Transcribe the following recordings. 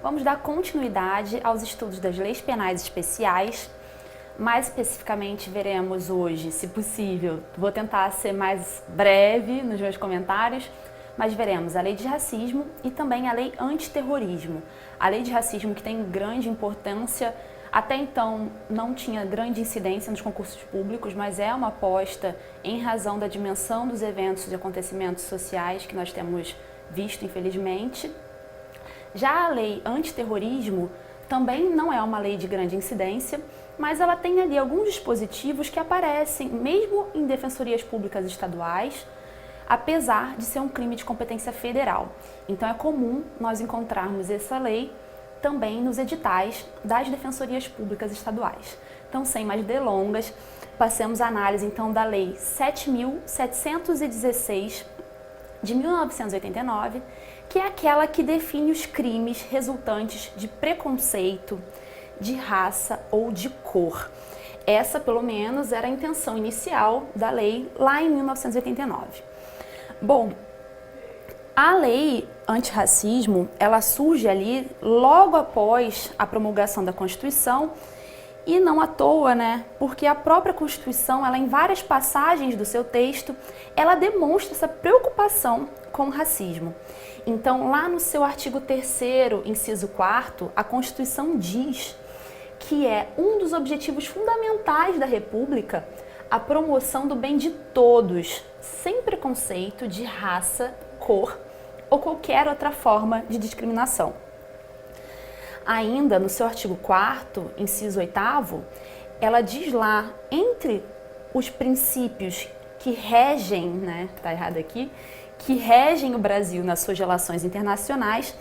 vamos dar continuidade aos estudos das leis penais especiais. Mais especificamente, veremos hoje, se possível, vou tentar ser mais breve nos meus comentários, mas veremos a lei de racismo e também a lei antiterrorismo. A lei de racismo, que tem grande importância, até então não tinha grande incidência nos concursos públicos, mas é uma aposta em razão da dimensão dos eventos e acontecimentos sociais que nós temos visto, infelizmente. Já a lei antiterrorismo também não é uma lei de grande incidência, mas ela tem ali alguns dispositivos que aparecem mesmo em defensorias públicas estaduais, apesar de ser um crime de competência federal. Então é comum nós encontrarmos essa lei também nos editais das defensorias públicas estaduais. Então, sem mais delongas, passemos à análise então da Lei 7.716 de 1989, que é aquela que define os crimes resultantes de preconceito, de raça ou de cor. Essa, pelo menos, era a intenção inicial da lei lá em 1989. Bom, a lei antirracismo, ela surge ali logo após a promulgação da Constituição e não à toa, né? Porque a própria Constituição, ela em várias passagens do seu texto, ela demonstra essa preocupação com o racismo. Então, lá no seu artigo 3º, inciso 4º, a Constituição diz que é um dos objetivos fundamentais da República a promoção do bem de todos, sem preconceito de raça, cor ou qualquer outra forma de discriminação. Ainda no seu artigo 4º, inciso 8º, ela diz lá, entre os princípios que regem, né, tá errado aqui, que regem o Brasil nas suas relações internacionais,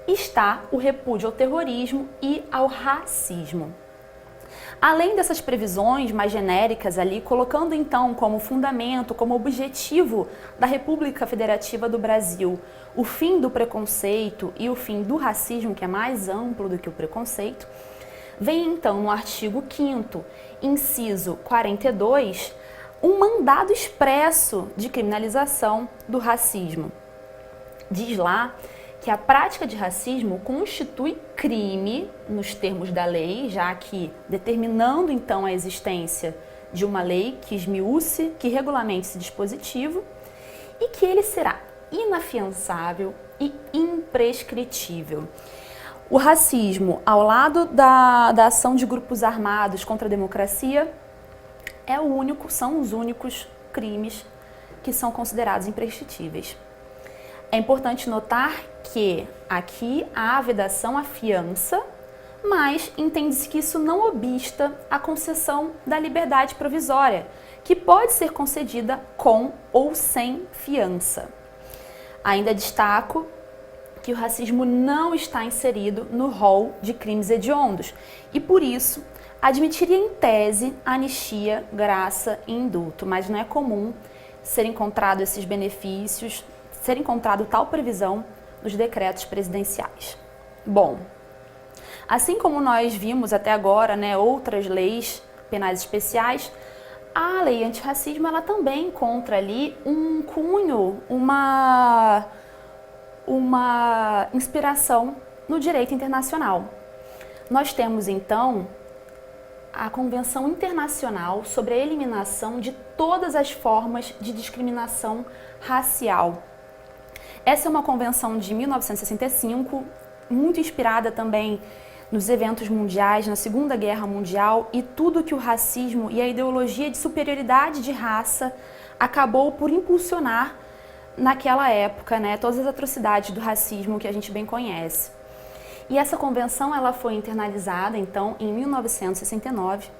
está o repúdio ao terrorismo e ao racismo. Além dessas previsões mais genéricas ali, colocando então como fundamento, como objetivo da República Federativa do Brasil o fim do preconceito e o fim do racismo, que é mais amplo do que o preconceito, vem então no artigo 5º, inciso 42, um mandado expresso de criminalização do racismo. Diz lá que a prática de racismo constitui crime nos termos da lei, já que determinando então a existência de uma lei que esmiúce, que regulamente esse dispositivo, e que ele será inafiançável e imprescritível. O racismo, ao lado da ação de grupos armados contra a democracia, são os únicos crimes que são considerados imprescritíveis. É importante notar que aqui há a vedação à fiança, mas entende-se que isso não obsta a concessão da liberdade provisória, que pode ser concedida com ou sem fiança. Ainda destaco que o racismo não está inserido no rol de crimes hediondos e, por isso, admitiria em tese anistia, graça e indulto, mas não é comum ser encontrado esses benefícios, ser encontrado tal previsão nos decretos presidenciais. Bom, assim como nós vimos até agora, né, outras leis penais especiais, a lei antirracismo ela também encontra ali um cunho, uma inspiração no direito internacional. Nós temos então a Convenção Internacional sobre a Eliminação de todas as formas de discriminação racial. Essa é uma convenção de 1965, muito inspirada também nos eventos mundiais, na Segunda Guerra Mundial e tudo que o racismo e a ideologia de superioridade de raça acabou por impulsionar naquela época, né, todas as atrocidades do racismo que a gente bem conhece. E essa convenção ela foi internalizada, então, em 1969,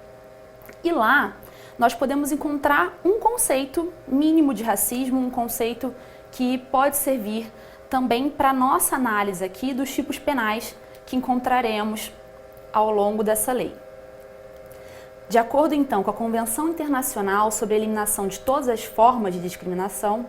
e lá nós podemos encontrar um conceito mínimo de racismo, um conceito que pode servir também para a nossa análise aqui dos tipos penais que encontraremos ao longo dessa lei. De acordo, então, com a Convenção Internacional sobre a Eliminação de todas as formas de discriminação,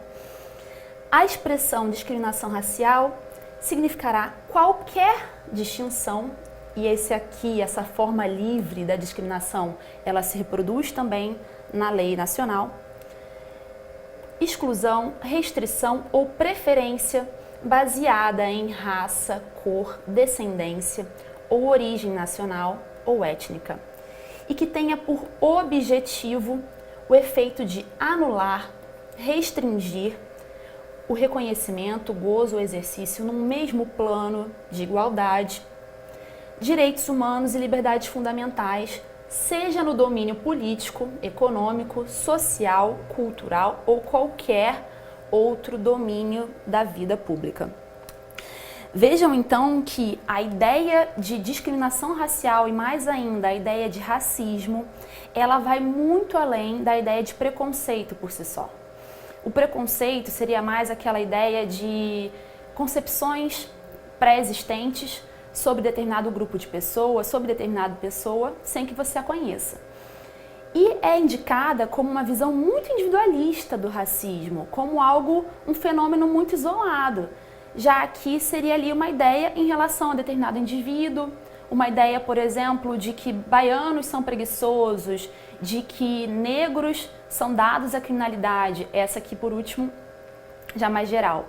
a expressão discriminação racial significará qualquer distinção, e essa forma livre da discriminação, ela se reproduz também na lei nacional, exclusão, restrição ou preferência baseada em raça, cor, descendência ou origem nacional ou étnica, e que tenha por objetivo o efeito de anular, restringir o reconhecimento, o gozo, o exercício num mesmo plano de igualdade, direitos humanos e liberdades fundamentais, seja no domínio político, econômico, social, cultural ou qualquer outro domínio da vida pública. Vejam então que a ideia de discriminação racial e mais ainda a ideia de racismo, ela vai muito além da ideia de preconceito por si só. O preconceito seria mais aquela ideia de concepções pré-existentes sobre determinado grupo de pessoas, sobre determinada pessoa, sem que você a conheça. E é indicada como uma visão muito individualista do racismo, como algo, um fenômeno muito isolado, já que seria ali uma ideia em relação a determinado indivíduo, uma ideia, por exemplo, de que baianos são preguiçosos, de que negros são dados à criminalidade, essa aqui por último, já mais geral.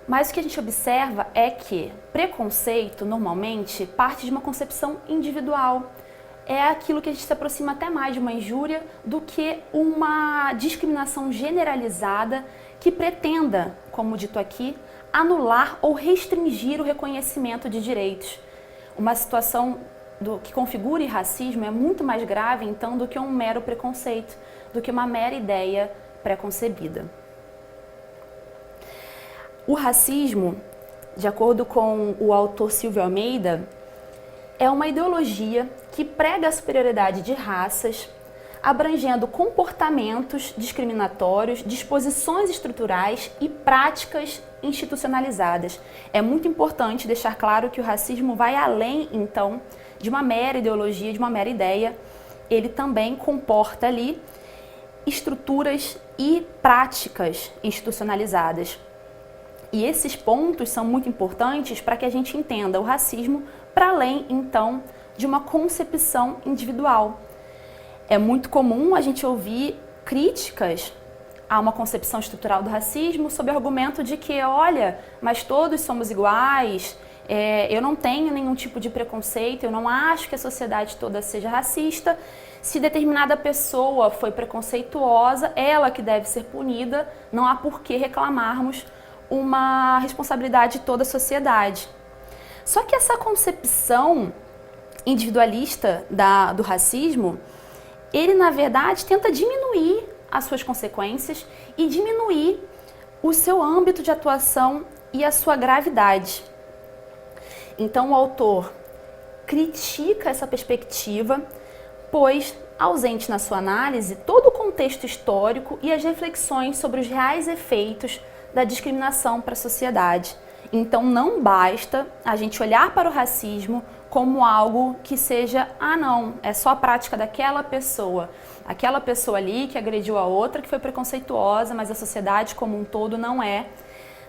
Mas o que a gente observa é que preconceito, normalmente, parte de uma concepção individual. É aquilo que a gente se aproxima até mais de uma injúria do que uma discriminação generalizada que pretenda, como dito aqui, anular ou restringir o reconhecimento de direitos. Uma situação que configure racismo é muito mais grave, então, do que um mero preconceito, do que uma mera ideia preconcebida. O racismo, de acordo com o autor Silvio Almeida, é uma ideologia que prega a superioridade de raças, abrangendo comportamentos discriminatórios, disposições estruturais e práticas institucionalizadas. É muito importante deixar claro que o racismo vai além, então, de uma mera ideologia, de uma mera ideia. Ele também comporta ali estruturas e práticas institucionalizadas. E esses pontos são muito importantes para que a gente entenda o racismo para além, então, de uma concepção individual. É muito comum a gente ouvir críticas a uma concepção estrutural do racismo sob o argumento de que, olha, mas todos somos iguais, eu não tenho nenhum tipo de preconceito, eu não acho que a sociedade toda seja racista. Se determinada pessoa foi preconceituosa, ela que deve ser punida, não há por que reclamarmos uma responsabilidade de toda a sociedade. Só que essa concepção individualista do racismo, ele na verdade tenta diminuir as suas consequências e diminuir o seu âmbito de atuação e a sua gravidade. Então o autor critica essa perspectiva, pois ausente na sua análise todo o contexto histórico e as reflexões sobre os reais efeitos da discriminação para a sociedade. Então não basta a gente olhar para o racismo como algo que seja, não, é só a prática daquela pessoa ali que agrediu a outra, que foi preconceituosa, mas a sociedade como um todo não é,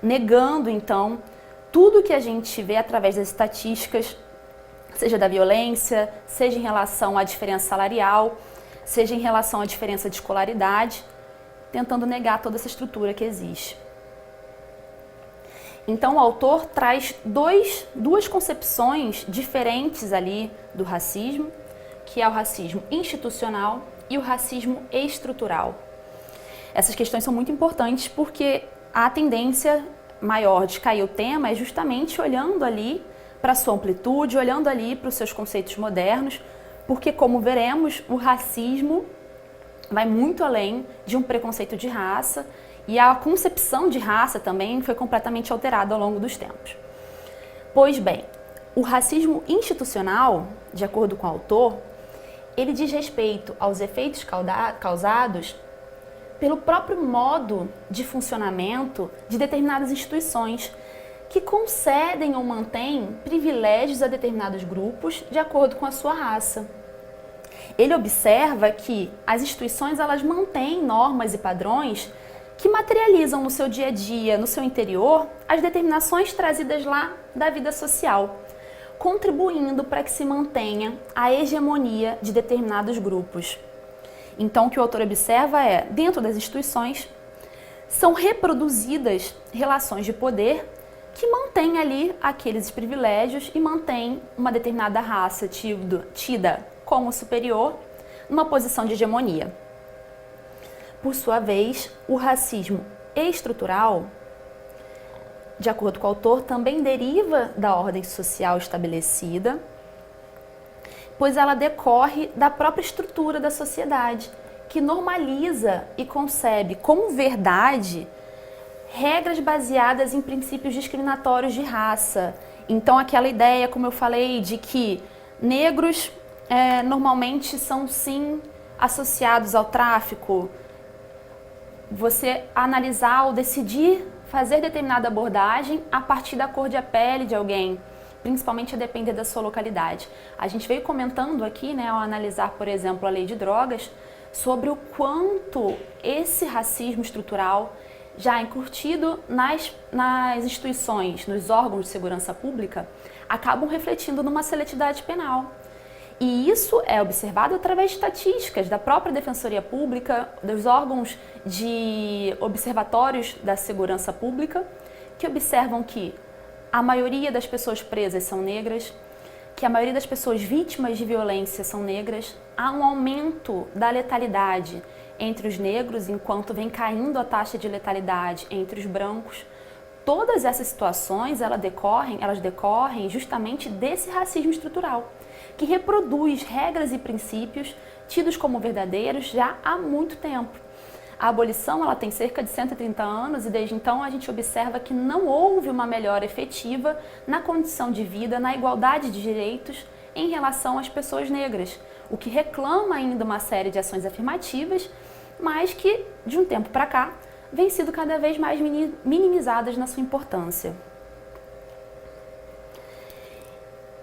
negando então tudo que a gente vê através das estatísticas, seja da violência, seja em relação à diferença salarial, seja em relação à diferença de escolaridade, tentando negar toda essa estrutura que existe. Então o autor traz duas concepções diferentes ali do racismo, que é o racismo institucional e o racismo estrutural. Essas questões são muito importantes porque a tendência maior de cair o tema é justamente olhando ali para a sua amplitude, olhando ali para os seus conceitos modernos, porque, como veremos, o racismo vai muito além de um preconceito de raça e a concepção de raça também foi completamente alterada ao longo dos tempos. Pois bem, o racismo institucional, de acordo com o autor, ele diz respeito aos efeitos causados pelo próprio modo de funcionamento de determinadas instituições que concedem ou mantêm privilégios a determinados grupos de acordo com a sua raça. Ele observa que as instituições elas mantêm normas e padrões que materializam no seu dia a dia, no seu interior, as determinações trazidas lá da vida social, contribuindo para que se mantenha a hegemonia de determinados grupos. Então, o que o autor observa é, dentro das instituições, são reproduzidas relações de poder que mantém ali aqueles privilégios e mantém uma determinada raça tida como superior numa posição de hegemonia. Por sua vez, o racismo estrutural, de acordo com o autor, também deriva da ordem social estabelecida, pois ela decorre da própria estrutura da sociedade, que normaliza e concebe como verdade regras baseadas em princípios discriminatórios de raça. Então, aquela ideia, como eu falei, de que negros normalmente são sim associados ao tráfico, você analisar ou decidir fazer determinada abordagem a partir da cor de pele de alguém, principalmente a depender da sua localidade. A gente veio comentando aqui, né, ao analisar, por exemplo, a lei de drogas, sobre o quanto esse racismo estrutural já incutido nas instituições, nos órgãos de segurança pública, acabam refletindo numa seletividade penal. E isso é observado através de estatísticas da própria Defensoria Pública, dos órgãos de observatórios da segurança pública, que observam que a maioria das pessoas presas são negras, que a maioria das pessoas vítimas de violência são negras, há um aumento da letalidade entre os negros, enquanto vem caindo a taxa de letalidade entre os brancos. Todas essas situações, elas decorrem justamente desse racismo estrutural, que reproduz regras e princípios tidos como verdadeiros já há muito tempo. A abolição ela tem cerca de 130 anos e desde então a gente observa que não houve uma melhora efetiva na condição de vida, na igualdade de direitos em relação às pessoas negras, o que reclama ainda uma série de ações afirmativas, mas que de um tempo para cá vem sido cada vez mais minimizadas na sua importância.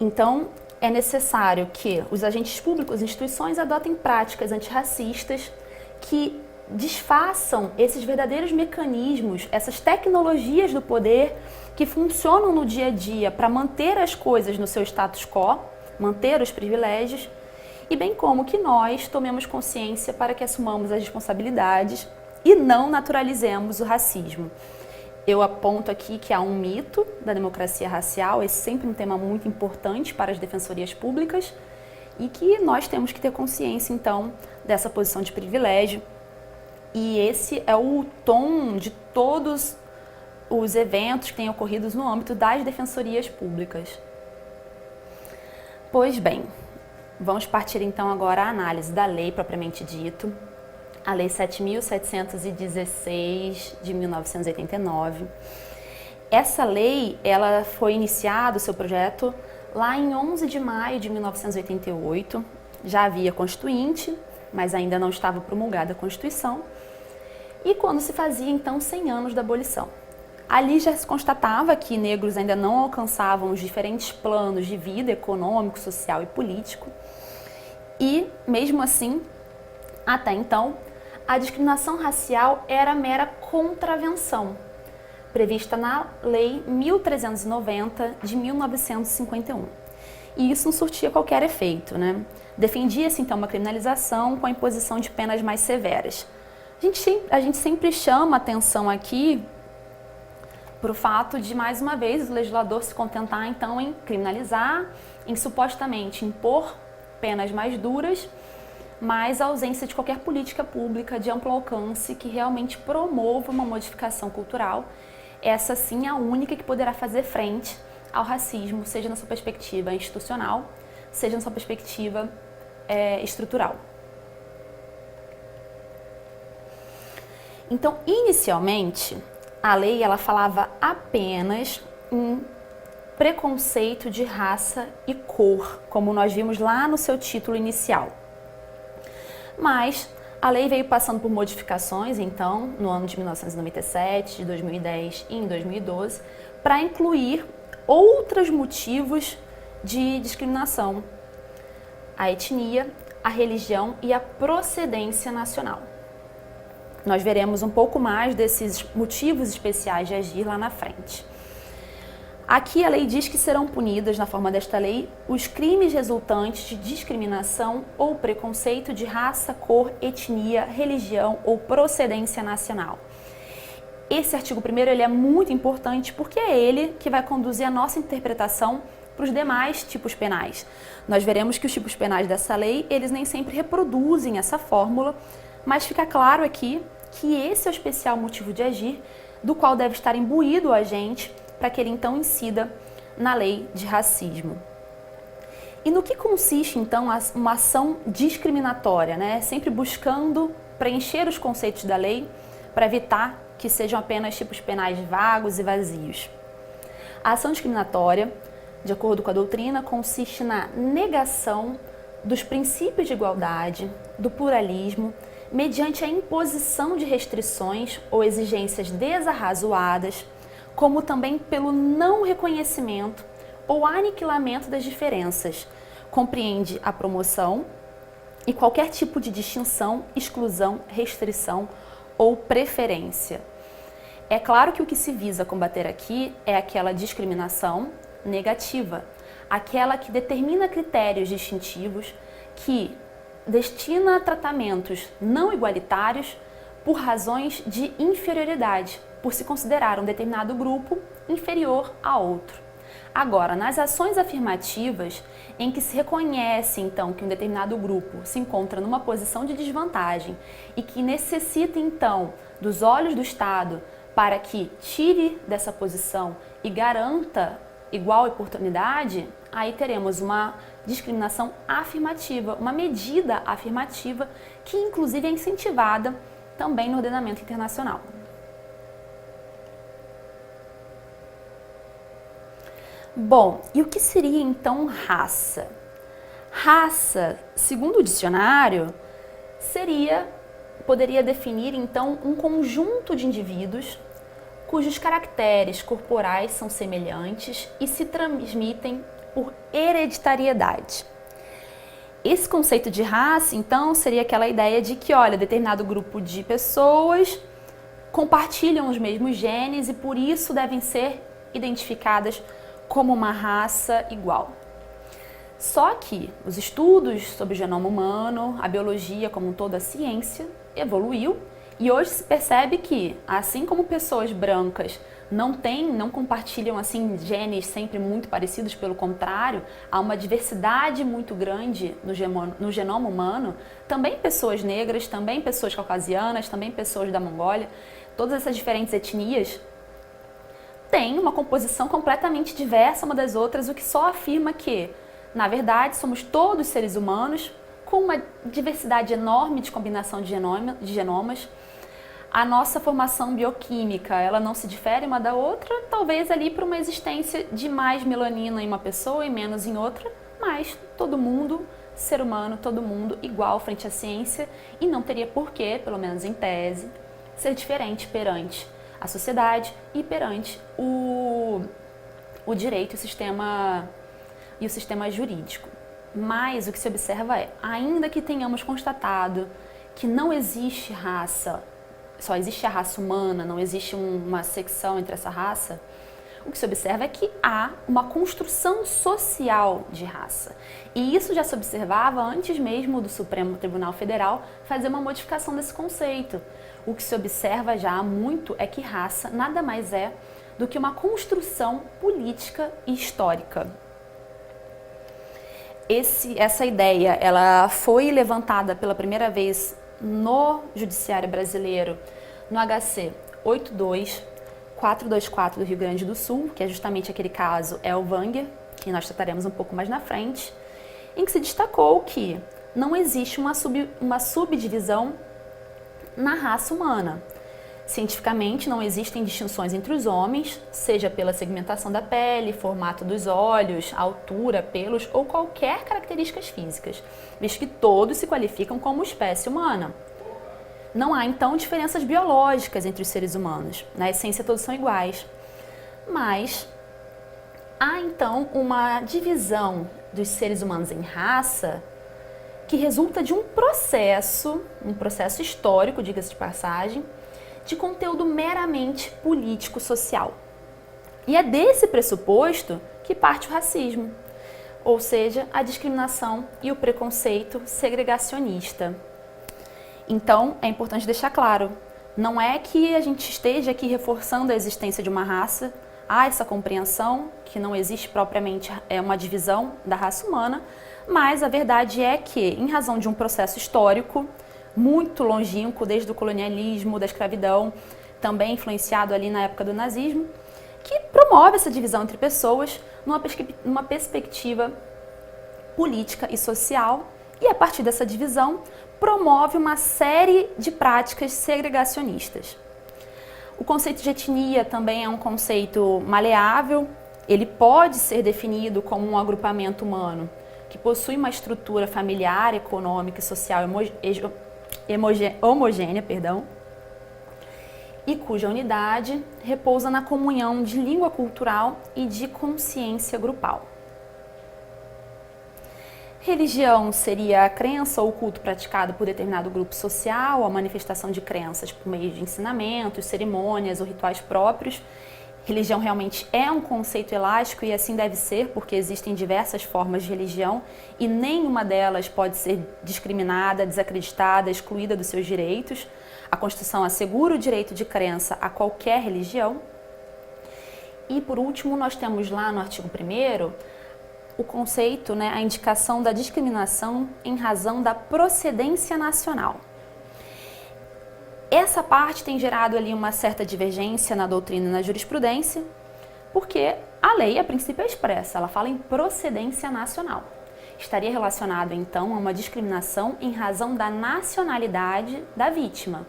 Então, é necessário que os agentes públicos e instituições adotem práticas antirracistas que desfaçam esses verdadeiros mecanismos, essas tecnologias do poder que funcionam no dia a dia para manter as coisas no seu status quo, manter os privilégios, e bem como que nós tomemos consciência para que assumamos as responsabilidades e não naturalizemos o racismo. Eu aponto aqui que há um mito da democracia racial, esse é sempre um tema muito importante para as defensorias públicas, e que nós temos que ter consciência, então, dessa posição de privilégio. E esse é o tom de todos os eventos que têm ocorrido no âmbito das defensorias públicas. Pois bem, vamos partir então agora à análise da lei propriamente dito. A Lei 7.716 de 1989. Essa lei, ela foi iniciado o seu projeto lá em 11 de maio de 1988. Já havia Constituinte, mas ainda não estava promulgada a Constituição. E quando se fazia então 100 anos da abolição. Ali já se constatava que negros ainda não alcançavam os diferentes planos de vida econômico, social e político. E, mesmo assim, até então, a discriminação racial era mera contravenção, prevista na Lei 1390 de 1951. E isso não surtia qualquer efeito, né? Defendia-se então uma criminalização com a imposição de penas mais severas. A gente sempre chama atenção aqui para o fato de, mais uma vez, o legislador se contentar então em criminalizar, em supostamente impor penas mais duras, mas a ausência de qualquer política pública de amplo alcance que realmente promova uma modificação cultural. Essa sim é a única que poderá fazer frente ao racismo, seja na sua perspectiva institucional, seja na sua perspectiva estrutural. Então, inicialmente, a lei ela falava apenas em preconceito de raça e cor, como nós vimos lá no seu título inicial. Mas a lei veio passando por modificações, então, no ano de 1997, de 2010 e em 2012, para incluir outros motivos de discriminação: a etnia, a religião e a procedência nacional. Nós veremos um pouco mais desses motivos especiais de agir lá na frente. Aqui a lei diz que serão punidas, na forma desta lei, os crimes resultantes de discriminação ou preconceito de raça, cor, etnia, religião ou procedência nacional. Esse artigo 1º ele é muito importante porque é ele que vai conduzir a nossa interpretação para os demais tipos penais. Nós veremos que os tipos penais dessa lei, eles nem sempre reproduzem essa fórmula, mas fica claro aqui que esse é o especial motivo de agir, do qual deve estar imbuído o agente para que ele então incida na lei de racismo. E no que consiste então uma ação discriminatória, né? Sempre buscando preencher os conceitos da lei para evitar que sejam apenas tipos penais vagos e vazios. A ação discriminatória, de acordo com a doutrina, consiste na negação dos princípios de igualdade, do pluralismo, mediante a imposição de restrições ou exigências desarrazoadas, como também pelo não reconhecimento ou aniquilamento das diferenças. Compreende a promoção e qualquer tipo de distinção, exclusão, restrição ou preferência. É claro que o que se visa combater aqui é aquela discriminação negativa, aquela que determina critérios distintivos, que destina a tratamentos não igualitários por razões de inferioridade, por se considerar um determinado grupo inferior a outro. Agora, nas ações afirmativas, em que se reconhece então que um determinado grupo se encontra numa posição de desvantagem e que necessita então dos olhos do Estado para que tire dessa posição e garanta igual oportunidade, aí teremos uma discriminação afirmativa, uma medida afirmativa que inclusive é incentivada também no ordenamento internacional. Bom, e o que seria então raça? Raça, segundo o dicionário, poderia definir então um conjunto de indivíduos cujos caracteres corporais são semelhantes e se transmitem por hereditariedade. Esse conceito de raça, então, seria aquela ideia de que, olha, determinado grupo de pessoas compartilham os mesmos genes e por isso devem ser identificadas como uma raça igual. Só que os estudos sobre o genoma humano, a biologia como um todo, a ciência, evoluiu e hoje se percebe que, assim como pessoas brancas não compartilham assim genes sempre muito parecidos, pelo contrário, há uma diversidade muito grande no genoma humano, também pessoas negras, também pessoas caucasianas, também pessoas da Mongólia, todas essas diferentes etnias têm uma composição completamente diversa uma das outras, o que só afirma que, na verdade, somos todos seres humanos com uma diversidade enorme de combinação de genomas. A nossa formação bioquímica, ela não se difere uma da outra, talvez ali por uma existência de mais melanina em uma pessoa e menos em outra, mas todo mundo, ser humano, todo mundo igual frente à ciência e não teria porquê, pelo menos em tese, ser diferente perante a sociedade e perante o direito e o sistema jurídico. Mas o que se observa é, ainda que tenhamos constatado que não existe raça, só existe a raça humana, não existe uma secção entre essa raça, o que se observa é que há uma construção social de raça. E isso já se observava antes mesmo do Supremo Tribunal Federal fazer uma modificação desse conceito. O que se observa já há muito é que raça nada mais é do que uma construção política e histórica. Essa ideia ela foi levantada pela primeira vez no Judiciário Brasileiro, no HC 82424 do Rio Grande do Sul, que é justamente aquele caso Elvanger, que nós trataremos um pouco mais na frente, em que se destacou que não existe uma subdivisão na raça humana. Cientificamente, não existem distinções entre os homens, seja pela segmentação da pele, formato dos olhos, altura, pelos ou qualquer características físicas, visto que todos se qualificam como espécie humana. Não há, então, diferenças biológicas entre os seres humanos. Na essência, todos são iguais. Mas há, então, uma divisão dos seres humanos em raça que resulta de um processo histórico, diga-se de passagem, de conteúdo meramente político-social. E é desse pressuposto que parte o racismo, ou seja, a discriminação e o preconceito segregacionista. Então, é importante deixar claro, Não é que a gente esteja aqui reforçando a existência de uma raça, há essa compreensão que não existe propriamente uma divisão da raça humana, mas a verdade é que, em razão de um processo histórico muito longínquo, desde o colonialismo, da escravidão, também influenciado ali na época do nazismo, que promove essa divisão entre pessoas numa perspectiva política e social, e a partir dessa divisão promove uma série de práticas segregacionistas. O conceito de etnia também é um conceito maleável, ele pode ser definido como um agrupamento humano que possui uma estrutura familiar, econômica e social homogênea, e cuja unidade repousa na comunhão de língua cultural e de consciência grupal. Religião seria a crença ou culto praticado por determinado grupo social, a manifestação de crenças por meio de ensinamentos, cerimônias ou rituais próprios. Religião realmente é um conceito elástico e assim deve ser, porque existem diversas formas de religião e nenhuma delas pode ser discriminada, desacreditada, excluída dos seus direitos. A Constituição assegura o direito de crença a qualquer religião. E por último, nós temos lá no artigo 1º o conceito, a indicação da discriminação em razão da procedência nacional. Essa parte tem gerado ali uma certa divergência na doutrina e na jurisprudência, porque a lei, a princípio, é expressa, ela fala em procedência nacional. Estaria relacionado, então, a uma discriminação em razão da nacionalidade da vítima.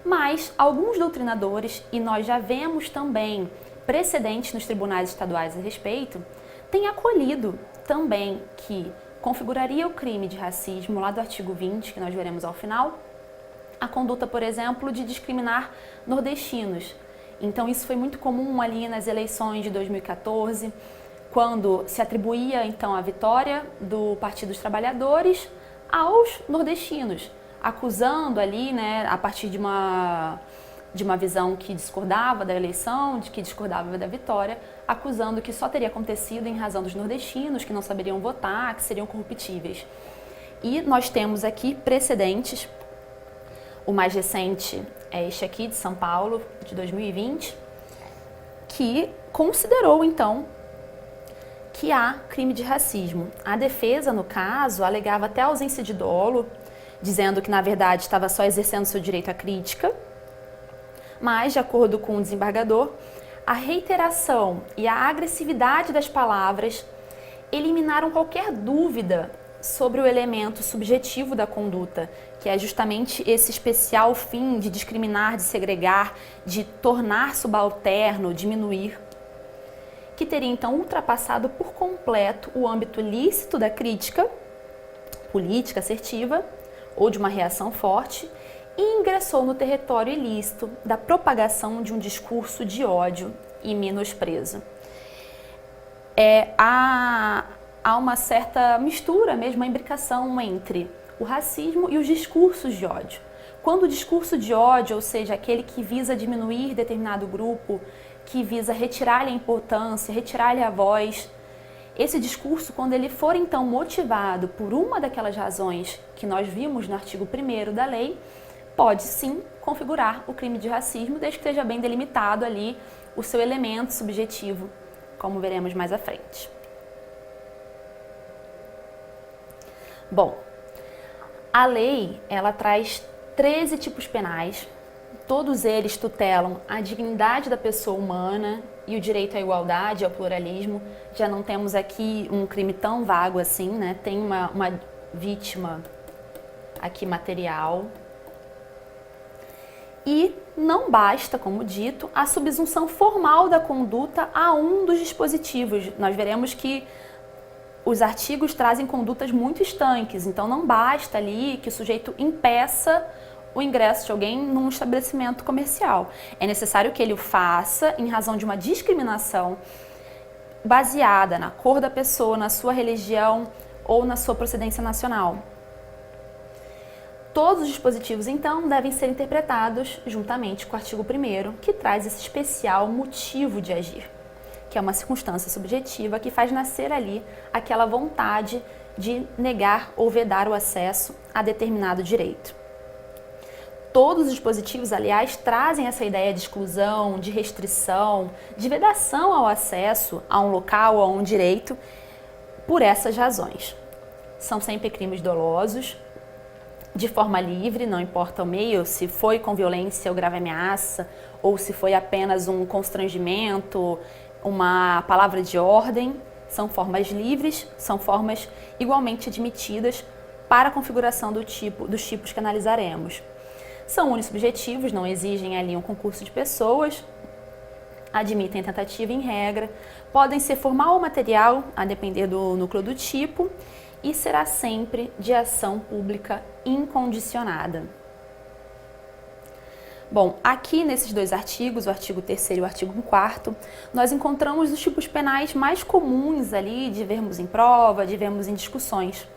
Mas alguns doutrinadores, e nós já vemos também precedentes nos tribunais estaduais a respeito, têm acolhido também que configuraria o crime de racismo, lá do artigo 20, que nós veremos ao final, a conduta, por exemplo, de discriminar nordestinos. Então isso foi muito comum ali nas eleições de 2014, quando se atribuía então a vitória do Partido dos Trabalhadores aos nordestinos, acusando ali, a partir de uma visão que discordava da eleição, de que discordava da vitória, acusando que só teria acontecido em razão dos nordestinos, que não saberiam votar, que seriam corruptíveis. E nós temos aqui precedentes. O mais recente é este aqui, de São Paulo, de 2020, que considerou, então, que há crime de racismo. A defesa, no caso, alegava até ausência de dolo, dizendo que, na verdade, estava só exercendo seu direito à crítica, mas, de acordo com o desembargador, a reiteração e a agressividade das palavras eliminaram qualquer dúvida sobre o elemento subjetivo da conduta, que é justamente esse especial fim de discriminar, de segregar, de tornar subalterno, diminuir, que teria então ultrapassado por completo o âmbito lícito da crítica política assertiva ou de uma reação forte e ingressou no território ilícito da propagação de um discurso de ódio e menosprezo. Há uma certa mistura mesmo, uma imbricação entre o racismo e os discursos de ódio. Quando o discurso de ódio, ou seja, aquele que visa diminuir determinado grupo, que visa retirar-lhe a importância, retirar-lhe a voz, esse discurso, quando ele for então motivado por uma daquelas razões que nós vimos no artigo 1º da lei, pode sim configurar o crime de racismo, desde que esteja bem delimitado ali o seu elemento subjetivo, como veremos mais à frente. Bom, a lei, ela traz 13 tipos penais, todos eles tutelam a dignidade da pessoa humana e o direito à igualdade, ao pluralismo. Já não temos aqui um crime tão vago assim, Tem uma vítima aqui material. E não basta, como dito, a subsunção formal da conduta a um dos dispositivos. Nós veremos que os artigos trazem condutas muito estanques, então não basta ali que o sujeito impeça o ingresso de alguém num estabelecimento comercial. É necessário que ele o faça em razão de uma discriminação baseada na cor da pessoa, na sua religião ou na sua procedência nacional. Todos os dispositivos, então, devem ser interpretados juntamente com o artigo 1º, que traz esse especial motivo de agir, que é uma circunstância subjetiva que faz nascer ali aquela vontade de negar ou vedar o acesso a determinado direito. Todos os dispositivos, aliás, trazem essa ideia de exclusão, de restrição, de vedação ao acesso a um local ou a um direito por essas razões. São sempre crimes dolosos, de forma livre, não importa o meio, se foi com violência ou grave ameaça, ou se foi apenas um constrangimento, uma palavra de ordem. São formas livres, são formas igualmente admitidas para a configuração dos tipos que analisaremos. São unissubjetivos, não exigem ali um concurso de pessoas, admitem tentativa em regra, podem ser formal ou material, a depender do núcleo do tipo, e será sempre de ação pública incondicionada. Bom, aqui nesses dois artigos, o artigo 3º e o artigo 4º, nós encontramos os tipos penais mais comuns ali de vermos em prova, de vermos em discussões.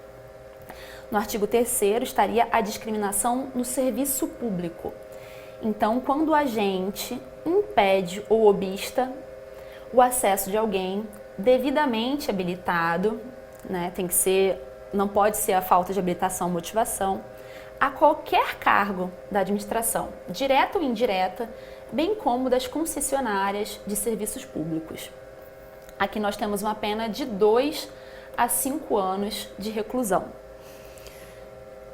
No artigo 3º estaria a discriminação no serviço público. Então, quando o agente impede ou obsta o acesso de alguém devidamente habilitado, né, não pode ser a falta de habilitação ou motivação, a qualquer cargo da administração, direta ou indireta, bem como das concessionárias de serviços públicos. Aqui nós temos uma pena de 2 a 5 anos de reclusão.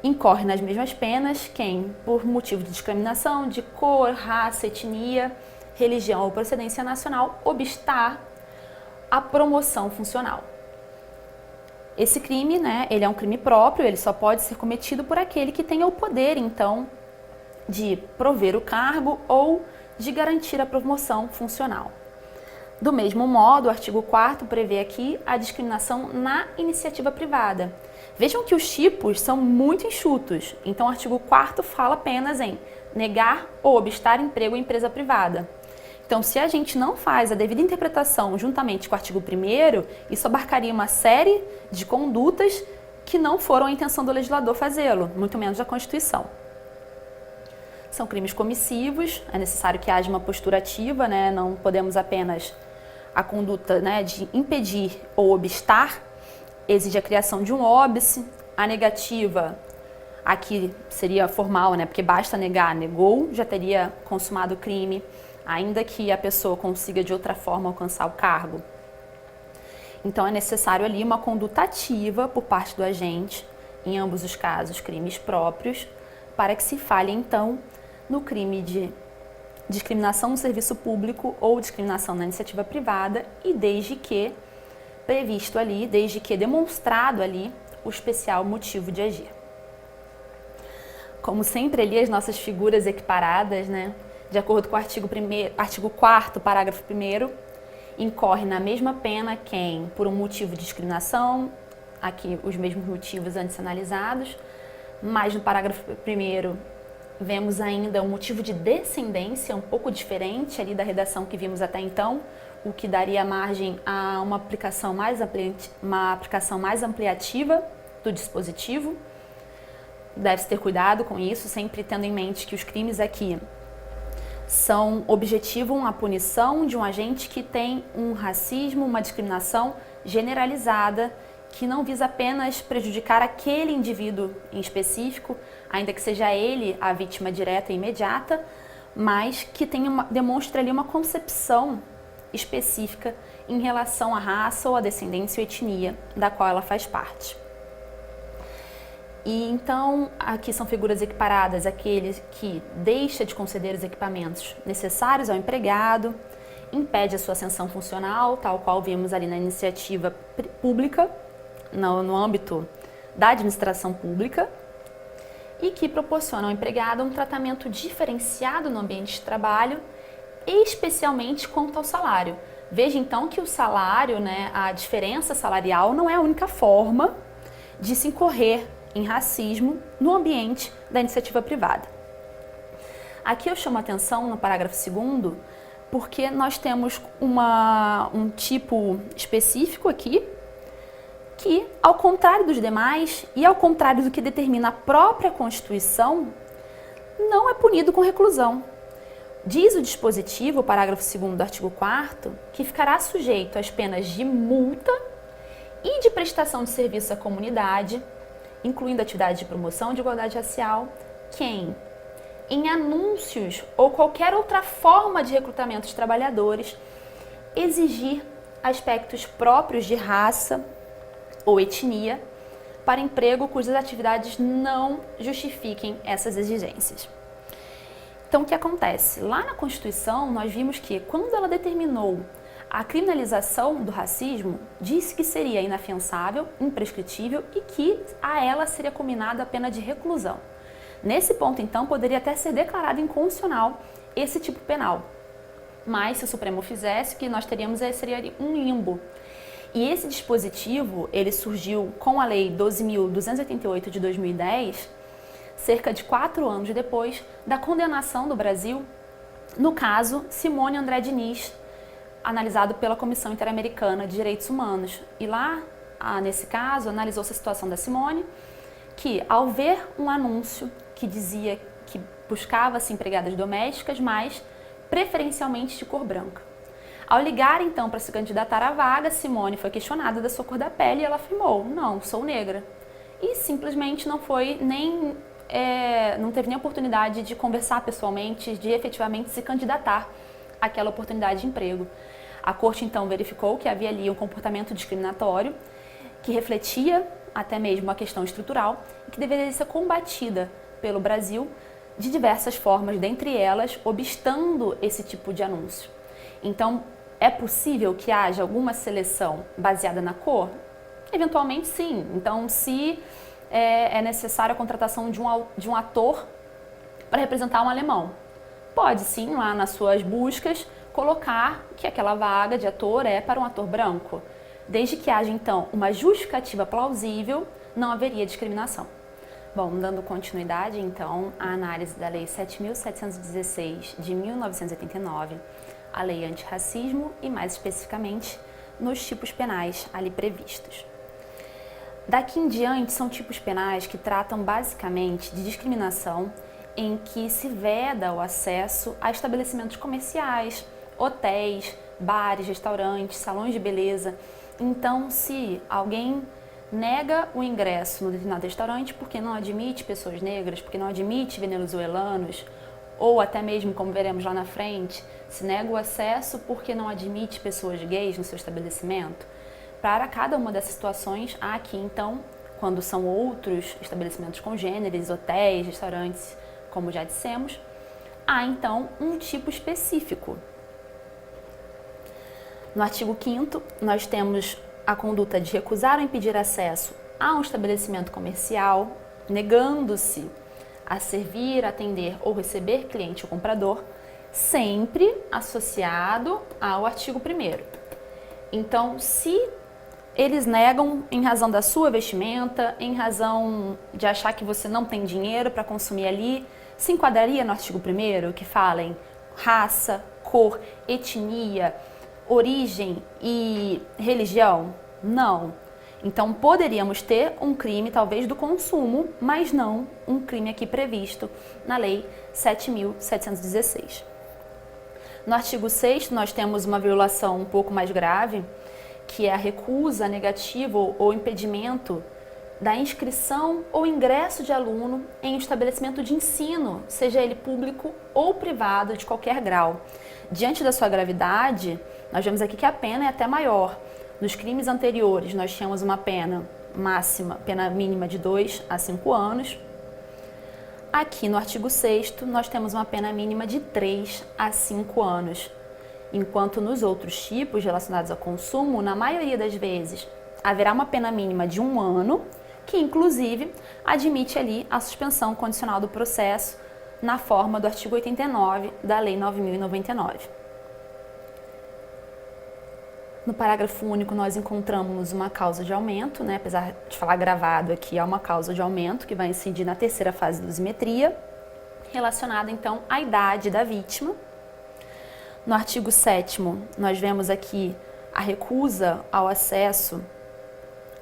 Incorre nas mesmas penas quem, por motivo de discriminação de cor, raça, etnia, religião ou procedência nacional, obstar a promoção funcional. Esse crime, né, ele é um crime próprio, ele só pode ser cometido por aquele que tenha o poder, então, de prover o cargo ou de garantir a promoção funcional. Do mesmo modo, o artigo 4º prevê aqui a discriminação na iniciativa privada. Vejam que os tipos são muito enxutos, então o artigo 4º fala apenas em negar ou obstar emprego em empresa privada. Então, se a gente não faz a devida interpretação juntamente com o artigo 1º, isso abarcaria uma série de condutas que não foram a intenção do legislador fazê-lo, muito menos da Constituição. São crimes comissivos, é necessário que haja uma postura ativa, né? Não podemos apenas a conduta, né, de impedir ou obstar, exige a criação de um óbice, a negativa, aqui seria formal, né, porque basta negar, negou, já teria consumado o crime, ainda que a pessoa consiga de outra forma alcançar o cargo. Então é necessário ali uma conduta ativa por parte do agente, em ambos os casos crimes próprios, para que se fale então no crime de discriminação no serviço público ou discriminação na iniciativa privada e desde que previsto ali, desde que demonstrado ali o especial motivo de agir. Como sempre ali as nossas figuras equiparadas, né? De acordo com o artigo 4º, parágrafo 1º, incorre na mesma pena quem, por um motivo de discriminação, aqui os mesmos motivos antes analisados, mas no parágrafo 1º vemos ainda um motivo de descendência um pouco diferente ali da redação que vimos até então, o que daria margem a uma aplicação mais ampliativa do dispositivo. Deve-se ter cuidado com isso, sempre tendo em mente que os crimes aqui objetivam a punição de um agente que tem um racismo, uma discriminação generalizada, que não visa apenas prejudicar aquele indivíduo em específico, ainda que seja ele a vítima direta e imediata, mas que demonstra ali uma concepção específica em relação à raça ou à descendência ou etnia da qual ela faz parte. E então, aqui são figuras equiparadas, aquele que deixa de conceder os equipamentos necessários ao empregado, impede a sua ascensão funcional, tal qual vimos ali na iniciativa pública, no âmbito da administração pública, e que proporciona ao empregado um tratamento diferenciado no ambiente de trabalho, especialmente quanto ao salário. Veja então que o salário, né, a diferença salarial não é a única forma de se incorrer em racismo no ambiente da iniciativa privada. Aqui eu chamo a atenção no parágrafo 2º, porque nós temos um tipo específico aqui, que, ao contrário dos demais e ao contrário do que determina a própria Constituição, não é punido com reclusão. Diz o dispositivo, o parágrafo 2º do artigo 4º, que ficará sujeito às penas de multa e de prestação de serviço à comunidade, incluindo atividades de promoção de igualdade racial, quem em anúncios ou qualquer outra forma de recrutamento de trabalhadores, exigir aspectos próprios de raça ou etnia para emprego cujas atividades não justifiquem essas exigências. Então, o que acontece? Lá na Constituição, nós vimos que, quando ela determinou a criminalização do racismo, disse que seria inafiançável, imprescritível e que a ela seria combinada a pena de reclusão. Nesse ponto, então, poderia até ser declarado inconstitucional esse tipo penal. Mas, se o Supremo fizesse, o que nós teríamos seria um limbo. E esse dispositivo, ele surgiu com a Lei 12.288 de 2010, cerca de 4 anos depois da condenação do Brasil no caso Simone André Diniz, analisado pela Comissão Interamericana de Direitos Humanos. E lá, nesse caso, analisou-se a situação da Simone, que ao ver um anúncio que dizia que buscava-se empregadas domésticas, mas preferencialmente de cor branca. Ao ligar, então, para se candidatar à vaga, Simone foi questionada da sua cor da pele e ela afirmou: não, sou negra. E simplesmente não teve nem oportunidade de conversar pessoalmente, de efetivamente se candidatar àquela oportunidade de emprego. A corte, então, verificou que havia ali um comportamento discriminatório que refletia até mesmo a questão estrutural e que deveria ser combatida pelo Brasil de diversas formas, dentre elas, obstando esse tipo de anúncio. Então, é possível que haja alguma seleção baseada na cor? Eventualmente, sim. Então, se é necessária a contratação de um ator para representar um alemão, pode sim, lá nas suas buscas, colocar que aquela vaga de ator é para um ator branco. Desde que haja, então, uma justificativa plausível, não haveria discriminação. Bom, dando continuidade, então, à análise da Lei 7.716 de 1989, a Lei Antirracismo e, mais especificamente, nos tipos penais ali previstos. Daqui em diante, são tipos penais que tratam basicamente de discriminação em que se veda o acesso a estabelecimentos comerciais, hotéis, bares, restaurantes, salões de beleza. Então, se alguém nega o ingresso no determinado restaurante porque não admite pessoas negras, porque não admite venezuelanos, ou até mesmo, como veremos lá na frente, se nega o acesso porque não admite pessoas gays no seu estabelecimento. Para cada uma dessas situações, há aqui, então, quando são outros estabelecimentos congêneres, hotéis, restaurantes, como já dissemos, há, então, um tipo específico. No artigo 5º, nós temos a conduta de recusar ou impedir acesso a um estabelecimento comercial, negando-se a servir, atender ou receber cliente ou comprador, sempre associado ao artigo 1º. Então, se eles negam em razão da sua vestimenta, em razão de achar que você não tem dinheiro para consumir ali, se enquadraria no artigo 1º, que fala em raça, cor, etnia, origem e religião? Não. Então, poderíamos ter um crime, talvez, do consumo, mas não um crime aqui previsto na Lei 7.716. No artigo 6º, nós temos uma violação um pouco mais grave, que é a recusa negativa ou impedimento da inscrição ou ingresso de aluno em um estabelecimento de ensino, seja ele público ou privado, de qualquer grau. Diante da sua gravidade, nós vemos aqui que a pena é até maior. Nos crimes anteriores, nós tínhamos uma pena mínima de 2 a 5 anos. Aqui no artigo 6º, nós temos uma pena mínima de 3 a 5 anos. Enquanto nos outros tipos relacionados ao consumo, na maioria das vezes, haverá uma pena mínima de 1 ano, que inclusive admite ali a suspensão condicional do processo na forma do artigo 89 da Lei 9.099. No parágrafo único, nós encontramos uma causa de aumento, né? Apesar de falar gravado aqui, há uma causa de aumento que vai incidir na terceira fase da dosimetria, relacionada então à idade da vítima. No artigo 7º, nós vemos aqui a recusa ao acesso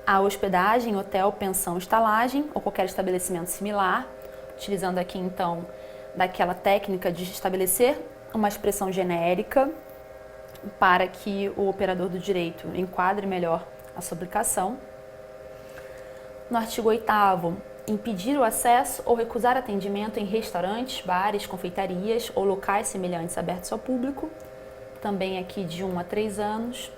à hospedagem, hotel, pensão, estalagem ou qualquer estabelecimento similar, utilizando aqui então daquela técnica de estabelecer uma expressão genérica para que o operador do direito enquadre melhor a sua aplicação. No artigo 8º, impedir o acesso ou recusar atendimento em restaurantes, bares, confeitarias ou locais semelhantes abertos ao público, também aqui de 1 a 3 anos.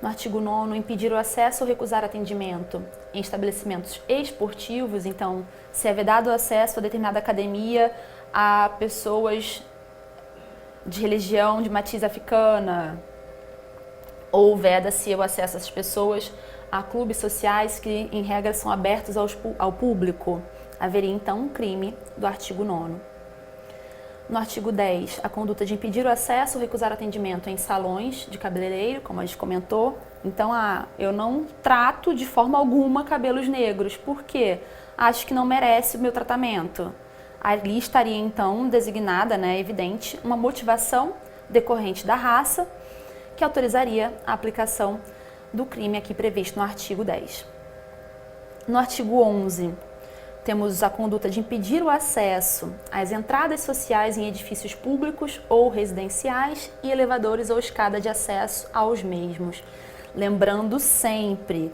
No artigo 9º, impedir o acesso ou recusar atendimento em estabelecimentos esportivos, então, se é vedado o acesso a determinada academia a pessoas de religião de matiz africana, ou veda-se o acesso às pessoas a clubes sociais que, em regra, são abertos ao público. Haveria, então, um crime do artigo 9º. No artigo 10, a conduta de impedir o acesso ou recusar atendimento em salões de cabeleireiro, como a gente comentou. Então, eu não trato de forma alguma cabelos negros, porque acho que não merece o meu tratamento. Ali estaria, então, designada, evidente, uma motivação decorrente da raça que autorizaria a aplicação do crime aqui previsto no artigo 10. No artigo 11, temos a conduta de impedir o acesso às entradas sociais em edifícios públicos ou residenciais e elevadores ou escada de acesso aos mesmos. Lembrando sempre,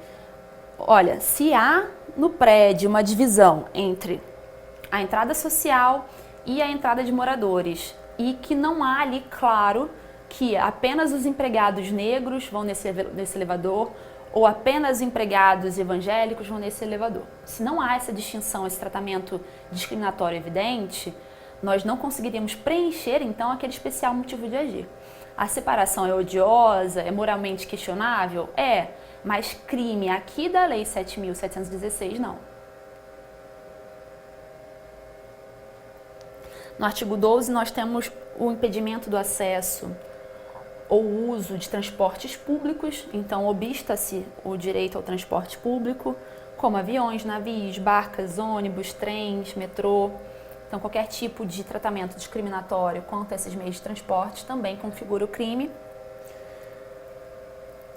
olha, se há no prédio uma divisão entre a entrada social e a entrada de moradores e que não há ali, claro, que apenas os empregados negros vão nesse elevador ou apenas empregados evangélicos vão nesse elevador. Se não há essa distinção, esse tratamento discriminatório evidente, nós não conseguiríamos preencher, então, aquele especial motivo de agir. A separação é odiosa, é moralmente questionável? É, mas crime aqui da Lei 7.716, não. No artigo 12, nós temos o impedimento do acesso ou uso de transportes públicos, então obsta-se o direito ao transporte público, como aviões, navios, barcas, ônibus, trens, metrô. Então, qualquer tipo de tratamento discriminatório quanto a esses meios de transporte também configura o crime.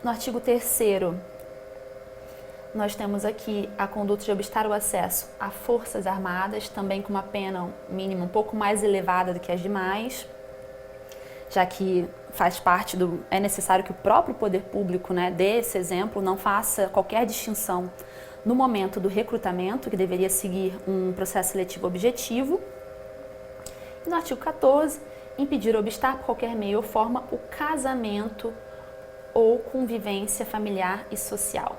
No artigo 3º, nós temos aqui a conduta de obstar o acesso a forças armadas, também com uma pena mínima um pouco mais elevada do que as demais, já que faz parte é necessário que o próprio poder público, dê esse exemplo, não faça qualquer distinção no momento do recrutamento, que deveria seguir um processo seletivo objetivo. E no artigo 14, impedir ou obstar por qualquer meio ou forma o casamento ou convivência familiar e social.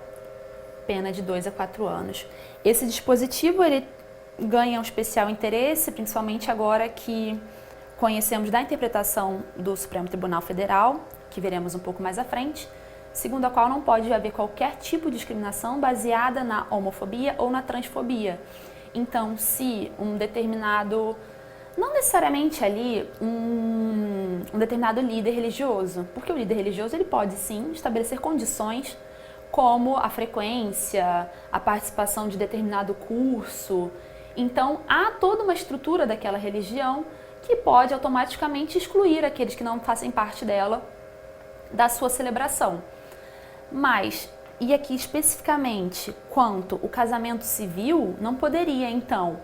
Pena de 2 a 4 anos. Esse dispositivo ele ganha um especial interesse, principalmente agora que conhecemos da interpretação do Supremo Tribunal Federal, que veremos um pouco mais à frente, segundo a qual não pode haver qualquer tipo de discriminação baseada na homofobia ou na transfobia. Então, se um determinado, não necessariamente ali um determinado líder religioso, porque o líder religioso ele pode sim estabelecer condições como a frequência, a participação de determinado curso. Então, há toda uma estrutura daquela religião que pode automaticamente excluir aqueles que não fazem parte dela da sua celebração. Mas, e aqui especificamente, quanto o casamento civil, não poderia, então,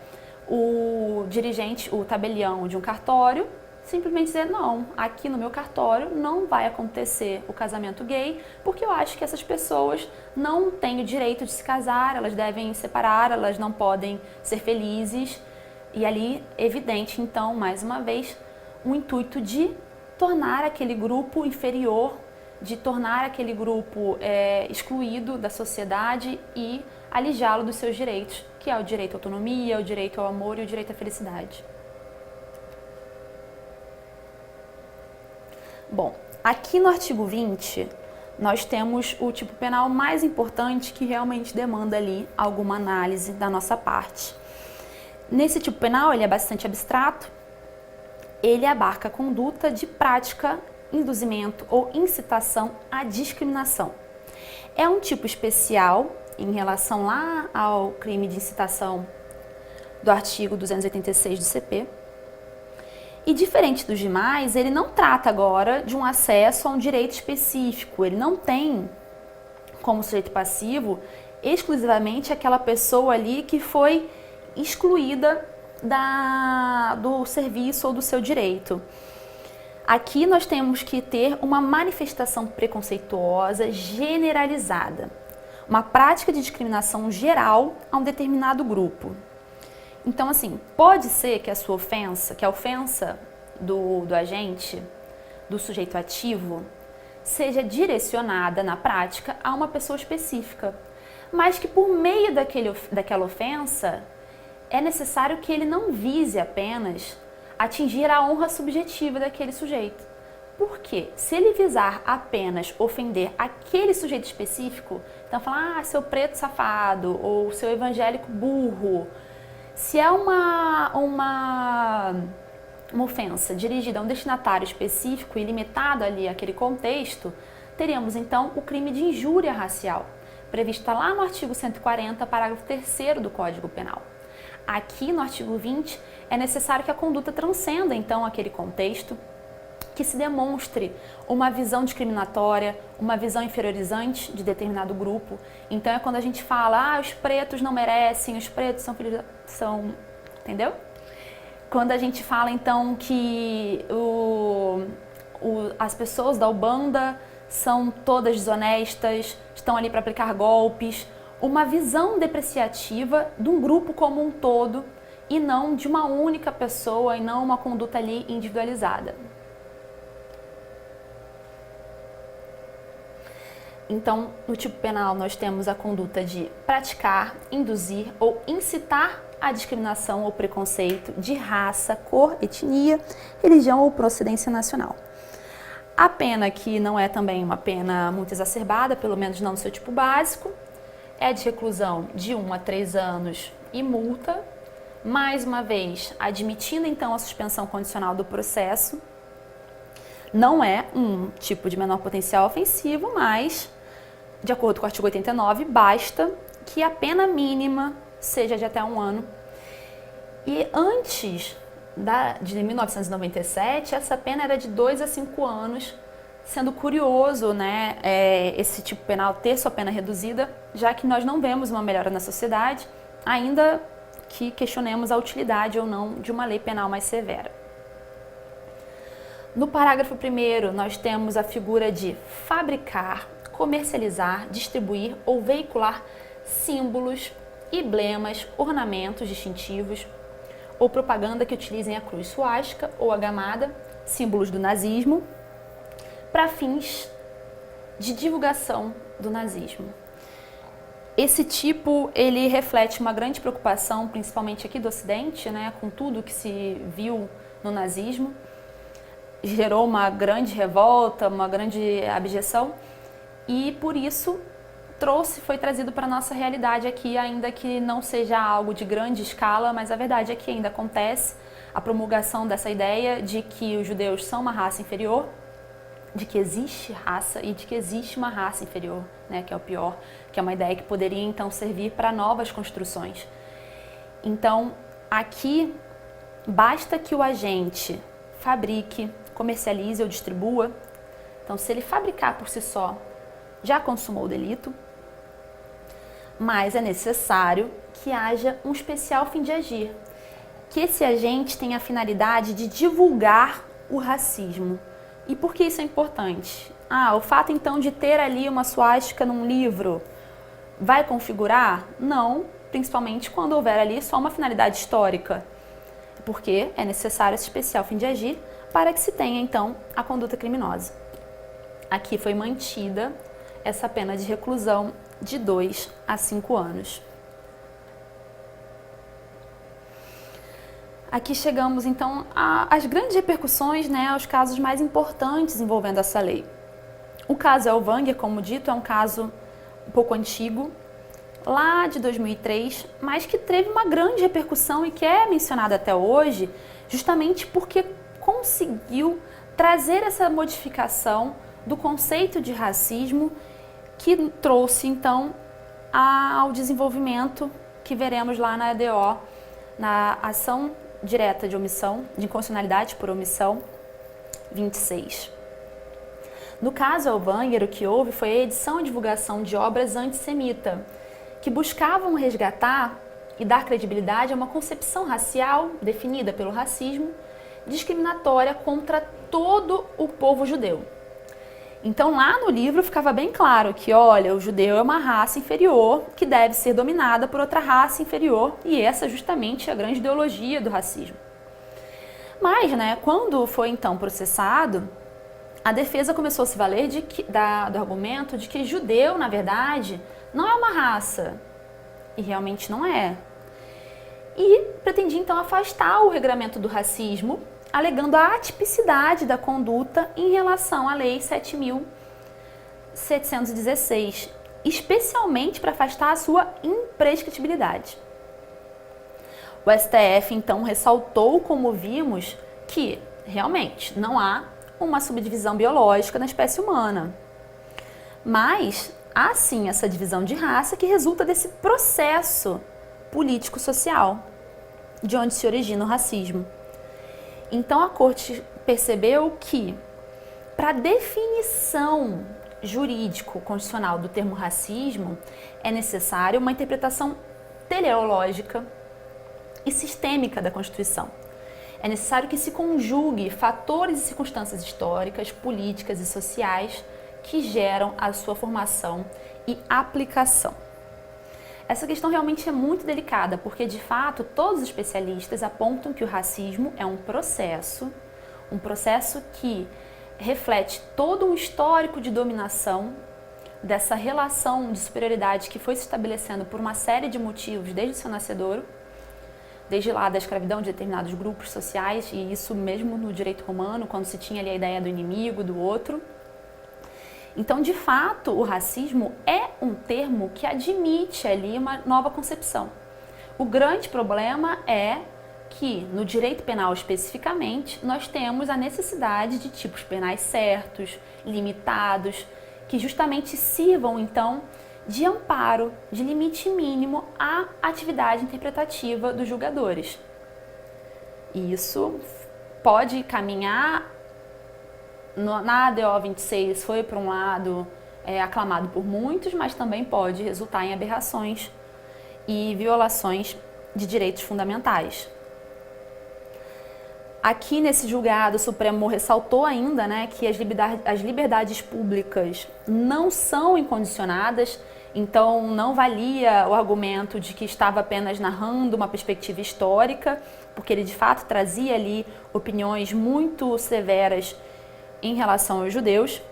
o dirigente, o tabelião de um cartório, simplesmente dizer, não, aqui no meu cartório não vai acontecer o casamento gay, porque eu acho que essas pessoas não têm o direito de se casar, elas devem separar, elas não podem ser felizes. E ali, evidente, então, mais uma vez, um intuito de tornar aquele grupo inferior, de tornar aquele grupo excluído da sociedade e alijá-lo dos seus direitos, que é o direito à autonomia, o direito ao amor e o direito à felicidade. Bom, aqui no artigo 20, nós temos o tipo penal mais importante que realmente demanda ali alguma análise da nossa parte. Nesse tipo penal, ele é bastante abstrato, ele abarca a conduta de prática, induzimento ou incitação à discriminação. É um tipo especial em relação lá ao crime de incitação do artigo 286 do CP. E diferente dos demais, ele não trata agora de um acesso a um direito específico, ele não tem como sujeito passivo exclusivamente aquela pessoa ali que foi excluída do serviço ou do seu direito. Aqui nós temos que ter uma manifestação preconceituosa generalizada. uma prática de discriminação geral a um determinado grupo. Então, assim, pode ser que a sua ofensa, que a ofensa do agente, do sujeito ativo, seja direcionada na prática a uma pessoa específica, mas que por meio daquela ofensa é necessário que ele não vise apenas atingir a honra subjetiva daquele sujeito. Por quê? Se ele visar apenas ofender aquele sujeito específico, então falar, seu preto safado, ou seu evangélico burro, se é uma ofensa dirigida a um destinatário específico e limitado ali àquele contexto, teríamos então o crime de injúria racial, prevista lá no artigo 140, parágrafo 3º do Código Penal. Aqui no artigo 20 é necessário que a conduta transcenda então aquele contexto, que se demonstre uma visão discriminatória, uma visão inferiorizante de determinado grupo. Então é quando a gente fala, os pretos não merecem, os pretos são entendeu? Quando a gente fala então que as pessoas da Ubanda são todas desonestas, estão ali para aplicar golpes, uma visão depreciativa de um grupo como um todo e não de uma única pessoa e não uma conduta ali individualizada. Então, no tipo penal, nós temos a conduta de praticar, induzir ou incitar a discriminação ou preconceito de raça, cor, etnia, religião ou procedência nacional. A pena, que não é também uma pena muito exacerbada, pelo menos não no seu tipo básico, é de reclusão de 1 a 3 anos e multa, mais uma vez, admitindo então a suspensão condicional do processo. Não é um tipo de menor potencial ofensivo, mas, de acordo com o artigo 89, basta que a pena mínima seja de até 1 ano. E antes de 1997, essa pena era de 2 a 5 anos, sendo curioso, né, esse tipo penal ter sua pena reduzida, já que nós não vemos uma melhora na sociedade, ainda que questionemos a utilidade ou não de uma lei penal mais severa. No parágrafo 1º, nós temos a figura de fabricar, comercializar, distribuir ou veicular símbolos, emblemas, ornamentos distintivos ou propaganda que utilizem a cruz suástica ou a gamada, símbolos do nazismo, para fins de divulgação do nazismo. Esse tipo, ele reflete uma grande preocupação, principalmente aqui do Ocidente, né, com tudo que se viu no nazismo. Gerou uma grande revolta, uma grande abjeção e por isso foi trazido para a nossa realidade aqui, ainda que não seja algo de grande escala, mas a verdade é que ainda acontece a promulgação dessa ideia de que os judeus são uma raça inferior, de que existe raça e de que existe uma raça inferior, né, que é o pior, que é uma ideia que poderia então servir para novas construções. Então, aqui basta que o agente fabrique, comercialize ou distribua. Então, se ele fabricar por si só, já consumou o delito, mas é necessário que haja um especial fim de agir, que esse agente tenha a finalidade de divulgar o racismo. E por que isso é importante? O fato então de ter ali uma suástica num livro vai configurar? Não, principalmente quando houver ali só uma finalidade histórica, porque é necessário esse especial fim de agir para que se tenha então a conduta criminosa. Aqui foi mantida essa pena de reclusão de 2 a 5 anos. Aqui chegamos então às grandes repercussões, né, aos casos mais importantes envolvendo essa lei. O caso Elvanger, como dito, é um caso um pouco antigo, lá de 2003, mas que teve uma grande repercussão e que é mencionado até hoje, justamente porque conseguiu trazer essa modificação do conceito de racismo que trouxe então ao desenvolvimento que veremos lá na ADO, na ação direta de omissão, de inconstitucionalidade por omissão 26. No caso Elvanger, o que houve foi a edição e divulgação de obras antissemitas, que buscavam resgatar e dar credibilidade a uma concepção racial definida pelo racismo, discriminatória contra todo o povo judeu. Então lá no livro ficava bem claro que, olha, o judeu é uma raça inferior que deve ser dominada por outra raça inferior, e essa é justamente a grande ideologia do racismo. Mas, né, quando foi então processado, a defesa começou a se valer do argumento de que judeu, na verdade, não é uma raça, e realmente não é. E pretendia então afastar o regramento do racismo, alegando a atipicidade da conduta em relação à Lei 7.716, especialmente para afastar a sua imprescritibilidade. O STF então ressaltou, como vimos, que realmente não há uma subdivisão biológica na espécie humana, mas há sim essa divisão de raça que resulta desse processo político-social, de onde se origina o racismo. Então a Corte percebeu que, para a definição jurídico-constitucional do termo racismo, é necessária uma interpretação teleológica e sistêmica da Constituição. É necessário que se conjugue fatores e circunstâncias históricas, políticas e sociais que geram a sua formação e aplicação. Essa questão realmente é muito delicada, porque de fato todos os especialistas apontam que o racismo é um processo que reflete todo um histórico de dominação, dessa relação de superioridade que foi se estabelecendo por uma série de motivos desde o seu nascedouro, desde lá da escravidão de determinados grupos sociais, e isso mesmo no direito romano, quando se tinha ali a ideia do inimigo, do outro. Então, de fato, o racismo é um termo que admite ali uma nova concepção. O grande problema é que, no direito penal especificamente, nós temos a necessidade de tipos penais certos, limitados, que justamente sirvam, então, de amparo, de limite mínimo à atividade interpretativa dos julgadores. E isso pode caminhar. Na ADO 26 foi, por um lado, aclamado por muitos, mas também pode resultar em aberrações e violações de direitos fundamentais. Aqui nesse julgado, o Supremo ressaltou ainda, né, que as liberdades públicas não são incondicionadas, então não valia o argumento de que estava apenas narrando uma perspectiva histórica, porque ele de fato trazia ali opiniões muito severas em relação aos judeus.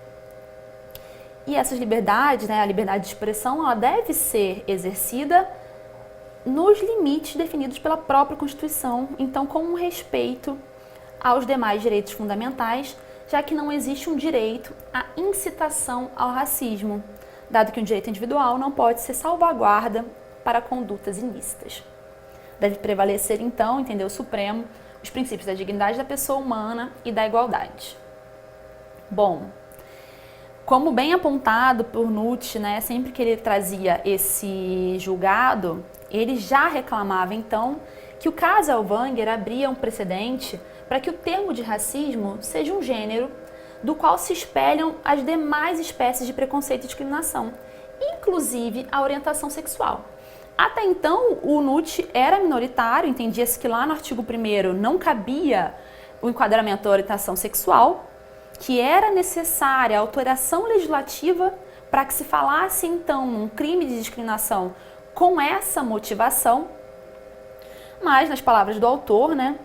E essas liberdades, né, a liberdade de expressão, ela deve ser exercida nos limites definidos pela própria Constituição, então com um respeito aos demais direitos fundamentais, já que não existe um direito à incitação ao racismo, dado que um direito individual não pode ser salvaguarda para condutas ilícitas. Deve prevalecer, então, entendeu o Supremo, os princípios da dignidade da pessoa humana e da igualdade. Bom, como bem apontado por Nutt, né, sempre que ele trazia esse julgado, ele já reclamava então que o caso Ellwanger abria um precedente para que o termo de racismo seja um gênero do qual se espelham as demais espécies de preconceito e discriminação, inclusive a orientação sexual. Até então, o Nutt era minoritário, entendia-se que lá no artigo 1º não cabia o enquadramento da orientação sexual, que era necessária a alteração legislativa para que se falasse então num crime de discriminação com essa motivação, mas nas palavras do autor, né,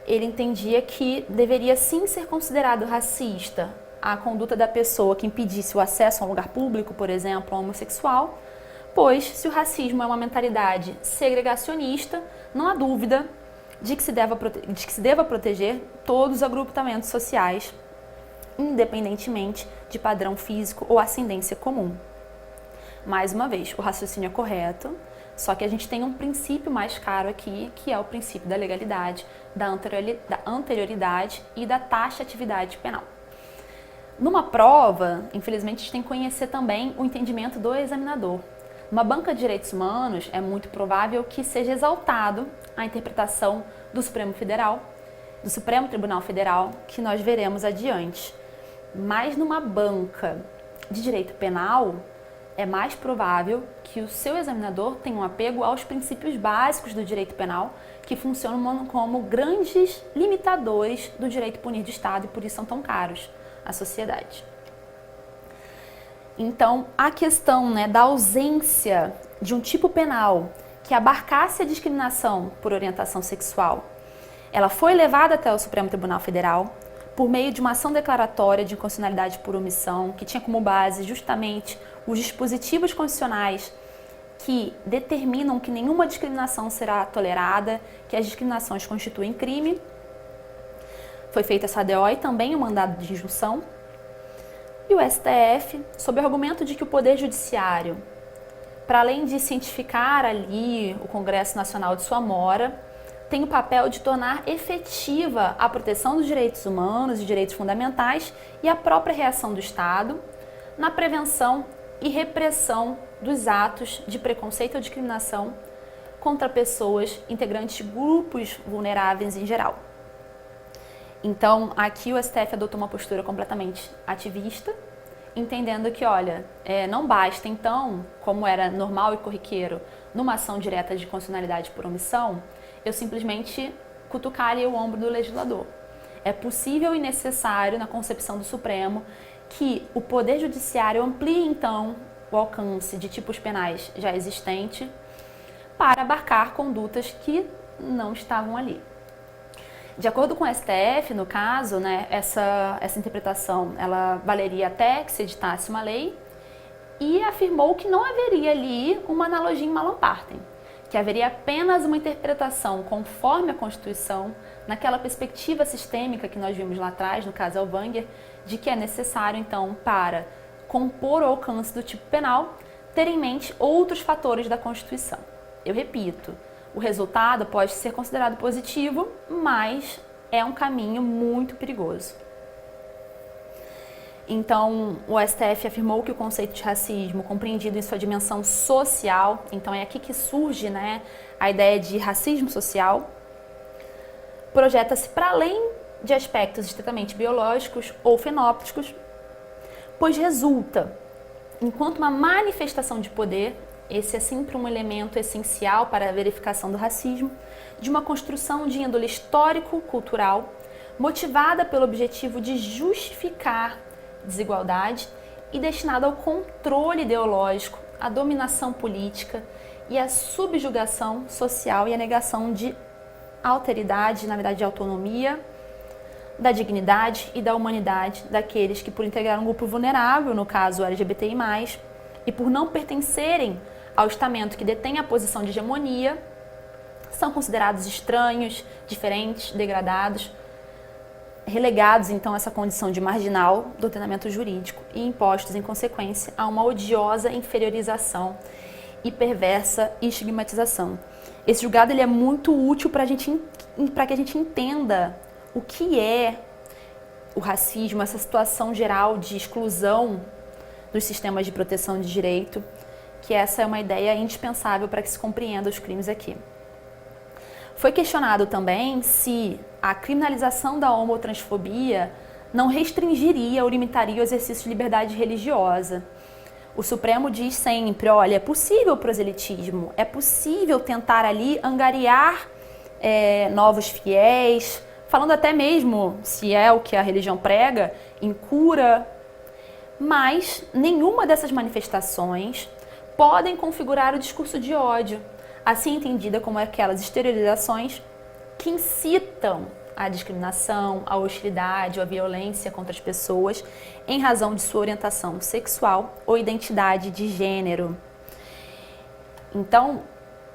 ele entendia que deveria sim ser considerado racista a conduta da pessoa que impedisse o acesso a um lugar público, por exemplo, ao homossexual, pois se o racismo é uma mentalidade segregacionista, não há dúvida de que se deva proteger todos os agrupamentos sociais, independentemente de padrão físico ou ascendência comum. Mais uma vez, o raciocínio é correto, só que a gente tem um princípio mais caro aqui, que é o princípio da legalidade, da anterioridade e da taxatividade penal. Numa prova, infelizmente, a gente tem que conhecer também o entendimento do examinador. Numa banca de direitos humanos, é muito provável que seja exaltado a interpretação do Supremo Tribunal Federal, que nós veremos adiante. Mas numa banca de direito penal, é mais provável que o seu examinador tenha um apego aos princípios básicos do direito penal, que funcionam como grandes limitadores do direito punir do Estado e por isso são tão caros à sociedade. Então, a questão, né, da ausência de um tipo penal que abarcasse a discriminação por orientação sexual, ela foi levada até o Supremo Tribunal Federal por meio de uma ação declaratória de inconstitucionalidade por omissão, que tinha como base justamente os dispositivos constitucionais que determinam que nenhuma discriminação será tolerada, que as discriminações constituem crime. Foi feita essa ADO e também o mandado de injunção. E o STF, sob o argumento de que o Poder Judiciário, para além de cientificar ali o Congresso Nacional de sua mora, tem o papel de tornar efetiva a proteção dos direitos humanos e direitos fundamentais e a própria reação do Estado na prevenção e repressão dos atos de preconceito ou discriminação contra pessoas integrantes de grupos vulneráveis em geral. Então, aqui o STF adotou uma postura completamente ativista, entendendo que, olha, não basta, então, como era normal e corriqueiro, numa ação direta de constitucionalidade por omissão, eu simplesmente cutucar ali o ombro do legislador. É possível e necessário, na concepção do Supremo, que o Poder Judiciário amplie, então, o alcance de tipos penais já existentes para abarcar condutas que não estavam ali. De acordo com o STF, no caso, né, essa interpretação ela valeria até que se editasse uma lei e afirmou que não haveria ali uma analogia em malam partem, que haveria apenas uma interpretação conforme a Constituição, naquela perspectiva sistêmica que nós vimos lá atrás, no caso Elvanger, de que é necessário, então, para compor o alcance do tipo penal, ter em mente outros fatores da Constituição. Eu repito, o resultado pode ser considerado positivo, mas é um caminho muito perigoso. Então, o STF afirmou que o conceito de racismo, compreendido em sua dimensão social, então é aqui que surge, né, a ideia de racismo social, projeta-se para além de aspectos estritamente biológicos ou fenóticos, pois resulta, enquanto uma manifestação de poder, esse é sempre um elemento essencial para a verificação do racismo, de uma construção de índole histórico-cultural, motivada pelo objetivo de justificar desigualdade e destinada ao controle ideológico, à dominação política e à subjugação social e à negação de alteridade, na verdade de autonomia, da dignidade e da humanidade daqueles que, por integrar um grupo vulnerável, no caso LGBTI+, e por não pertencerem ao estamento que detém a posição de hegemonia, são considerados estranhos, diferentes, degradados, relegados então a essa condição de marginal do ordenamento jurídico e impostos em consequência a uma odiosa inferiorização e perversa estigmatização. Esse julgado ele é muito útil para que a gente entenda o que é o racismo, essa situação geral de exclusão dos sistemas de proteção de direito, que essa é uma ideia indispensável para que se compreenda os crimes aqui. Foi questionado também se a criminalização da homotransfobia não restringiria ou limitaria o exercício de liberdade religiosa. O Supremo diz sempre, olha, é possível o proselitismo, é possível tentar ali angariar novos fiéis, falando até mesmo, se é o que a religião prega, em cura, mas nenhuma dessas manifestações podem configurar o discurso de ódio, assim entendida como aquelas exteriorizações que incitam à discriminação, à hostilidade ou à violência contra as pessoas em razão de sua orientação sexual ou identidade de gênero. Então,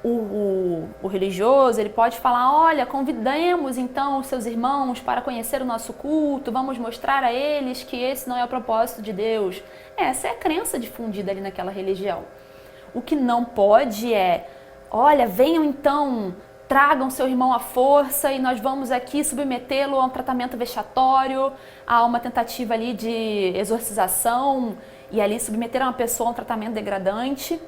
o religioso, ele pode falar, olha, convidemos então os seus irmãos para conhecer o nosso culto, vamos mostrar a eles que esse não é o propósito de Deus. Essa é a crença difundida ali naquela religião. O que não pode é, olha, venham então, tragam seu irmão à força e nós vamos aqui submetê-lo a um tratamento vexatório, a uma tentativa ali de exorcização e ali submeter uma pessoa a um tratamento degradante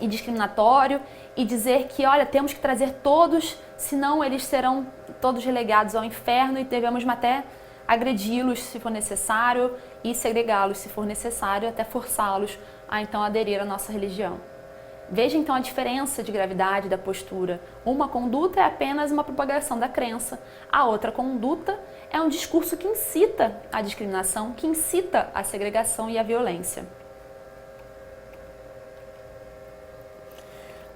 e discriminatório e dizer que, olha, temos que trazer todos, senão eles serão todos relegados ao inferno e devemos até agredi-los se for necessário e segregá-los se for necessário, até forçá-los a então aderir à nossa religião. Veja então a diferença de gravidade da postura. Uma conduta é apenas uma propagação da crença, a outra conduta é um discurso que incita à discriminação, que incita à segregação e à violência.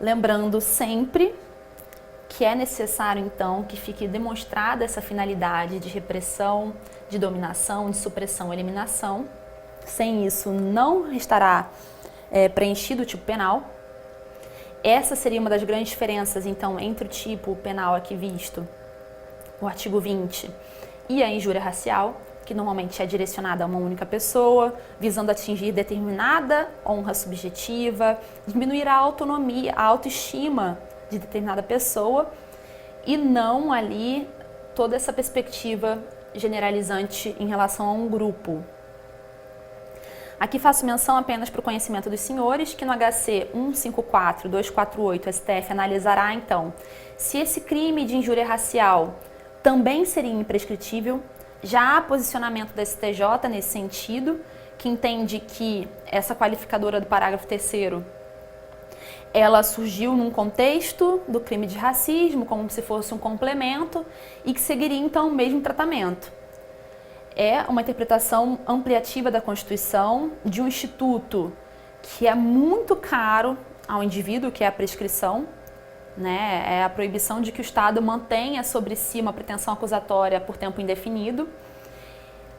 Lembrando sempre que é necessário, então, que fique demonstrada essa finalidade de repressão, de dominação, de supressão e eliminação. Sem isso, não estará preenchido o tipo penal. Essa seria uma das grandes diferenças, então, entre o tipo penal aqui visto, o artigo 20, e a injúria racial, que normalmente é direcionada a uma única pessoa, visando atingir determinada honra subjetiva, diminuir a autonomia, a autoestima de determinada pessoa, e não ali toda essa perspectiva generalizante em relação a um grupo. Aqui faço menção apenas para o conhecimento dos senhores, que no HC 154.248 STF analisará, então, se esse crime de injúria racial também seria imprescritível. Já há posicionamento da STJ nesse sentido, que entende que essa qualificadora do parágrafo 3º, ela surgiu num contexto do crime de racismo, como se fosse um complemento, e que seguiria, então, o mesmo tratamento. É uma interpretação ampliativa da Constituição, de um instituto que é muito caro ao indivíduo, que é a prescrição, né? É a proibição de que o Estado mantenha sobre si uma pretensão acusatória por tempo indefinido.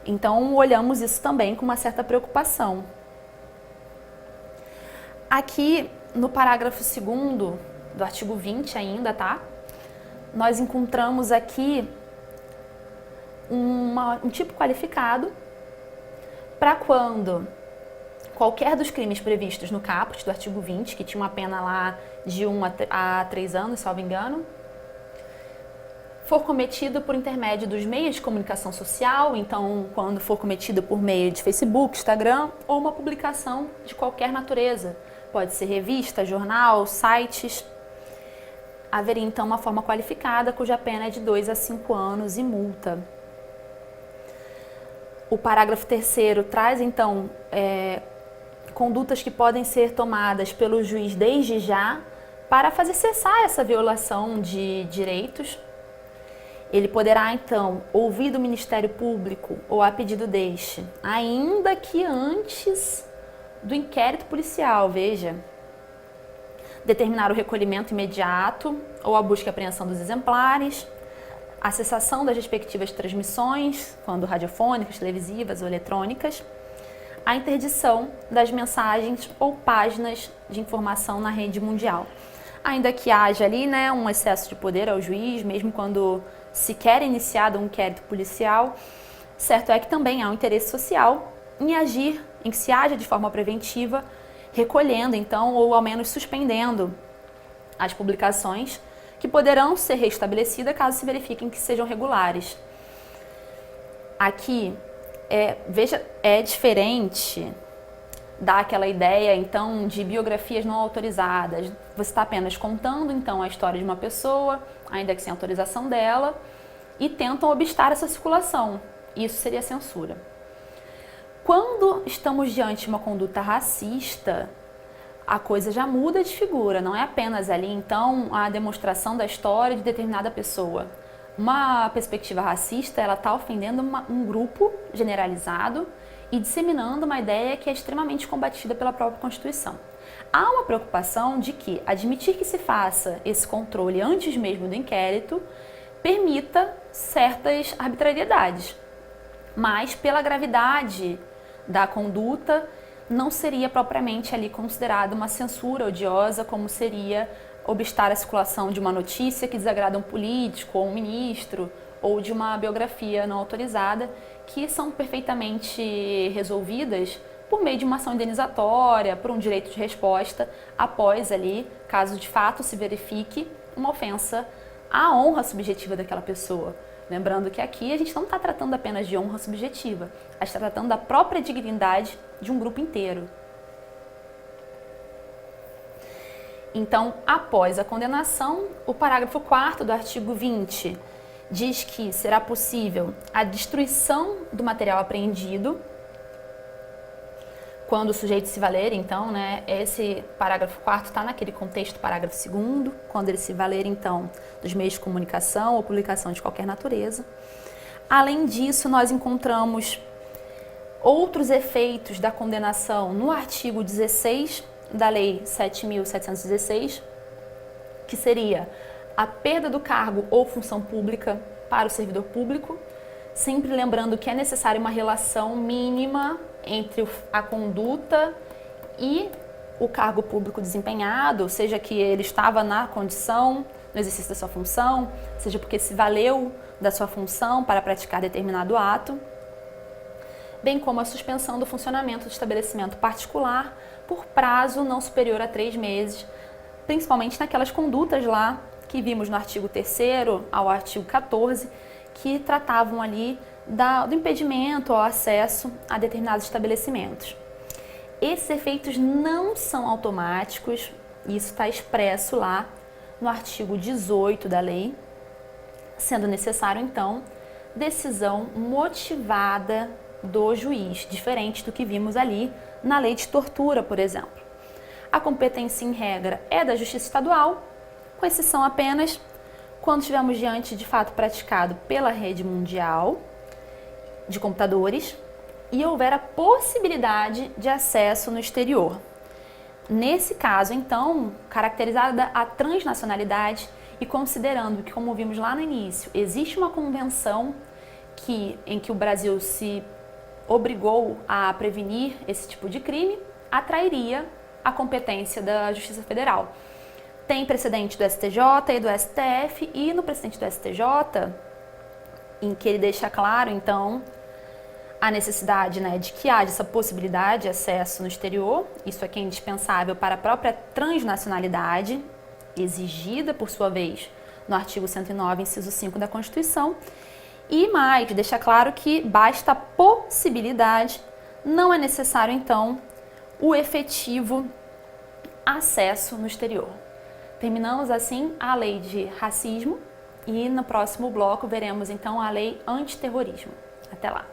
Então, olhamos isso também com uma certa preocupação. Aqui, no parágrafo 2º do artigo 20 ainda, tá? Nós encontramos aqui um tipo qualificado para quando qualquer dos crimes previstos no caput do artigo 20, que tinha uma pena lá de 1 a 3 anos, salvo engano, for cometido por intermédio dos meios de comunicação social, então quando for cometido por meio de Facebook, Instagram ou uma publicação de qualquer natureza, pode ser revista, jornal, sites, haveria então uma forma qualificada cuja pena é de 2 a 5 anos e multa. O parágrafo 3º traz então condutas que podem ser tomadas pelo juiz desde já para fazer cessar essa violação de direitos. Ele poderá, então, ouvir do Ministério Público ou a pedido deste, ainda que antes do inquérito policial, veja, determinar o recolhimento imediato ou a busca e apreensão dos exemplares, a cessação das respectivas transmissões, quando radiofônicas, televisivas ou eletrônicas, a interdição das mensagens ou páginas de informação na rede mundial. Ainda que haja ali, né, um excesso de poder ao juiz, mesmo quando se quer iniciado um inquérito policial, certo é que também há um interesse social em agir, em que se haja de forma preventiva, recolhendo então ou ao menos suspendendo as publicações que poderão ser restabelecidas caso se verifiquem que sejam regulares. Aqui, veja, é diferente daquela ideia, então, de biografias não autorizadas. Você está apenas contando, então, a história de uma pessoa, ainda que sem autorização dela, e tentam obstar essa circulação. Isso seria censura. Quando estamos diante de uma conduta racista, a coisa já muda de figura, não é apenas ali, então, a demonstração da história de determinada pessoa. Uma perspectiva racista, ela está ofendendo um grupo generalizado e disseminando uma ideia que é extremamente combatida pela própria Constituição. Há uma preocupação de que admitir que se faça esse controle antes mesmo do inquérito permita certas arbitrariedades, mas pela gravidade da conduta, não seria propriamente ali considerada uma censura odiosa, como seria obstar a circulação de uma notícia que desagrada um político ou um ministro, ou de uma biografia não autorizada, que são perfeitamente resolvidas por meio de uma ação indenizatória, por um direito de resposta, após ali, caso de fato se verifique uma ofensa à honra subjetiva daquela pessoa. Lembrando que aqui a gente não está tratando apenas de honra subjetiva, a gente está tratando da própria dignidade de um grupo inteiro. Então, após a condenação, o parágrafo 4º do artigo 20 diz que será possível a destruição do material apreendido quando o sujeito se valer, então, né, esse parágrafo 4º está naquele contexto parágrafo 2º, quando ele se valer, então, dos meios de comunicação ou publicação de qualquer natureza. Além disso, nós encontramos outros efeitos da condenação no artigo 16 da Lei 7.716, que seria a perda do cargo ou função pública para o servidor público, sempre lembrando que é necessária uma relação mínima entre a conduta e o cargo público desempenhado, seja que ele estava na condição, no exercício da sua função, seja porque se valeu da sua função para praticar determinado ato, bem como a suspensão do funcionamento do estabelecimento particular por prazo não superior a 3 meses, principalmente naquelas condutas lá que vimos no artigo 3º ao artigo 14, que tratavam ali do impedimento ao acesso a determinados estabelecimentos. Esses efeitos não são automáticos, isso está expresso lá no artigo 18 da lei, sendo necessário, então, decisão motivada do juiz, diferente do que vimos ali na lei de tortura, por exemplo. A competência em regra é da Justiça Estadual, com exceção apenas quando estivermos diante de fato praticado pela rede mundial de computadores e houver a possibilidade de acesso no exterior. Nesse caso, então, caracterizada a transnacionalidade e considerando que, como vimos lá no início, existe uma convenção em que o Brasil se obrigou a prevenir esse tipo de crime, atrairia a competência da Justiça Federal. Tem precedente do STJ e do STF, e no precedente do STJ, em que ele deixa claro, então, a necessidade, né, de que haja essa possibilidade de acesso no exterior, isso aqui é indispensável para a própria transnacionalidade, exigida, por sua vez, no artigo 109, inciso 5 da Constituição, e mais, deixa claro que basta a possibilidade, não é necessário, então, o efetivo acesso no exterior. Terminamos, assim, a lei de racismo e no próximo bloco veremos, então, a lei antiterrorismo. Até lá!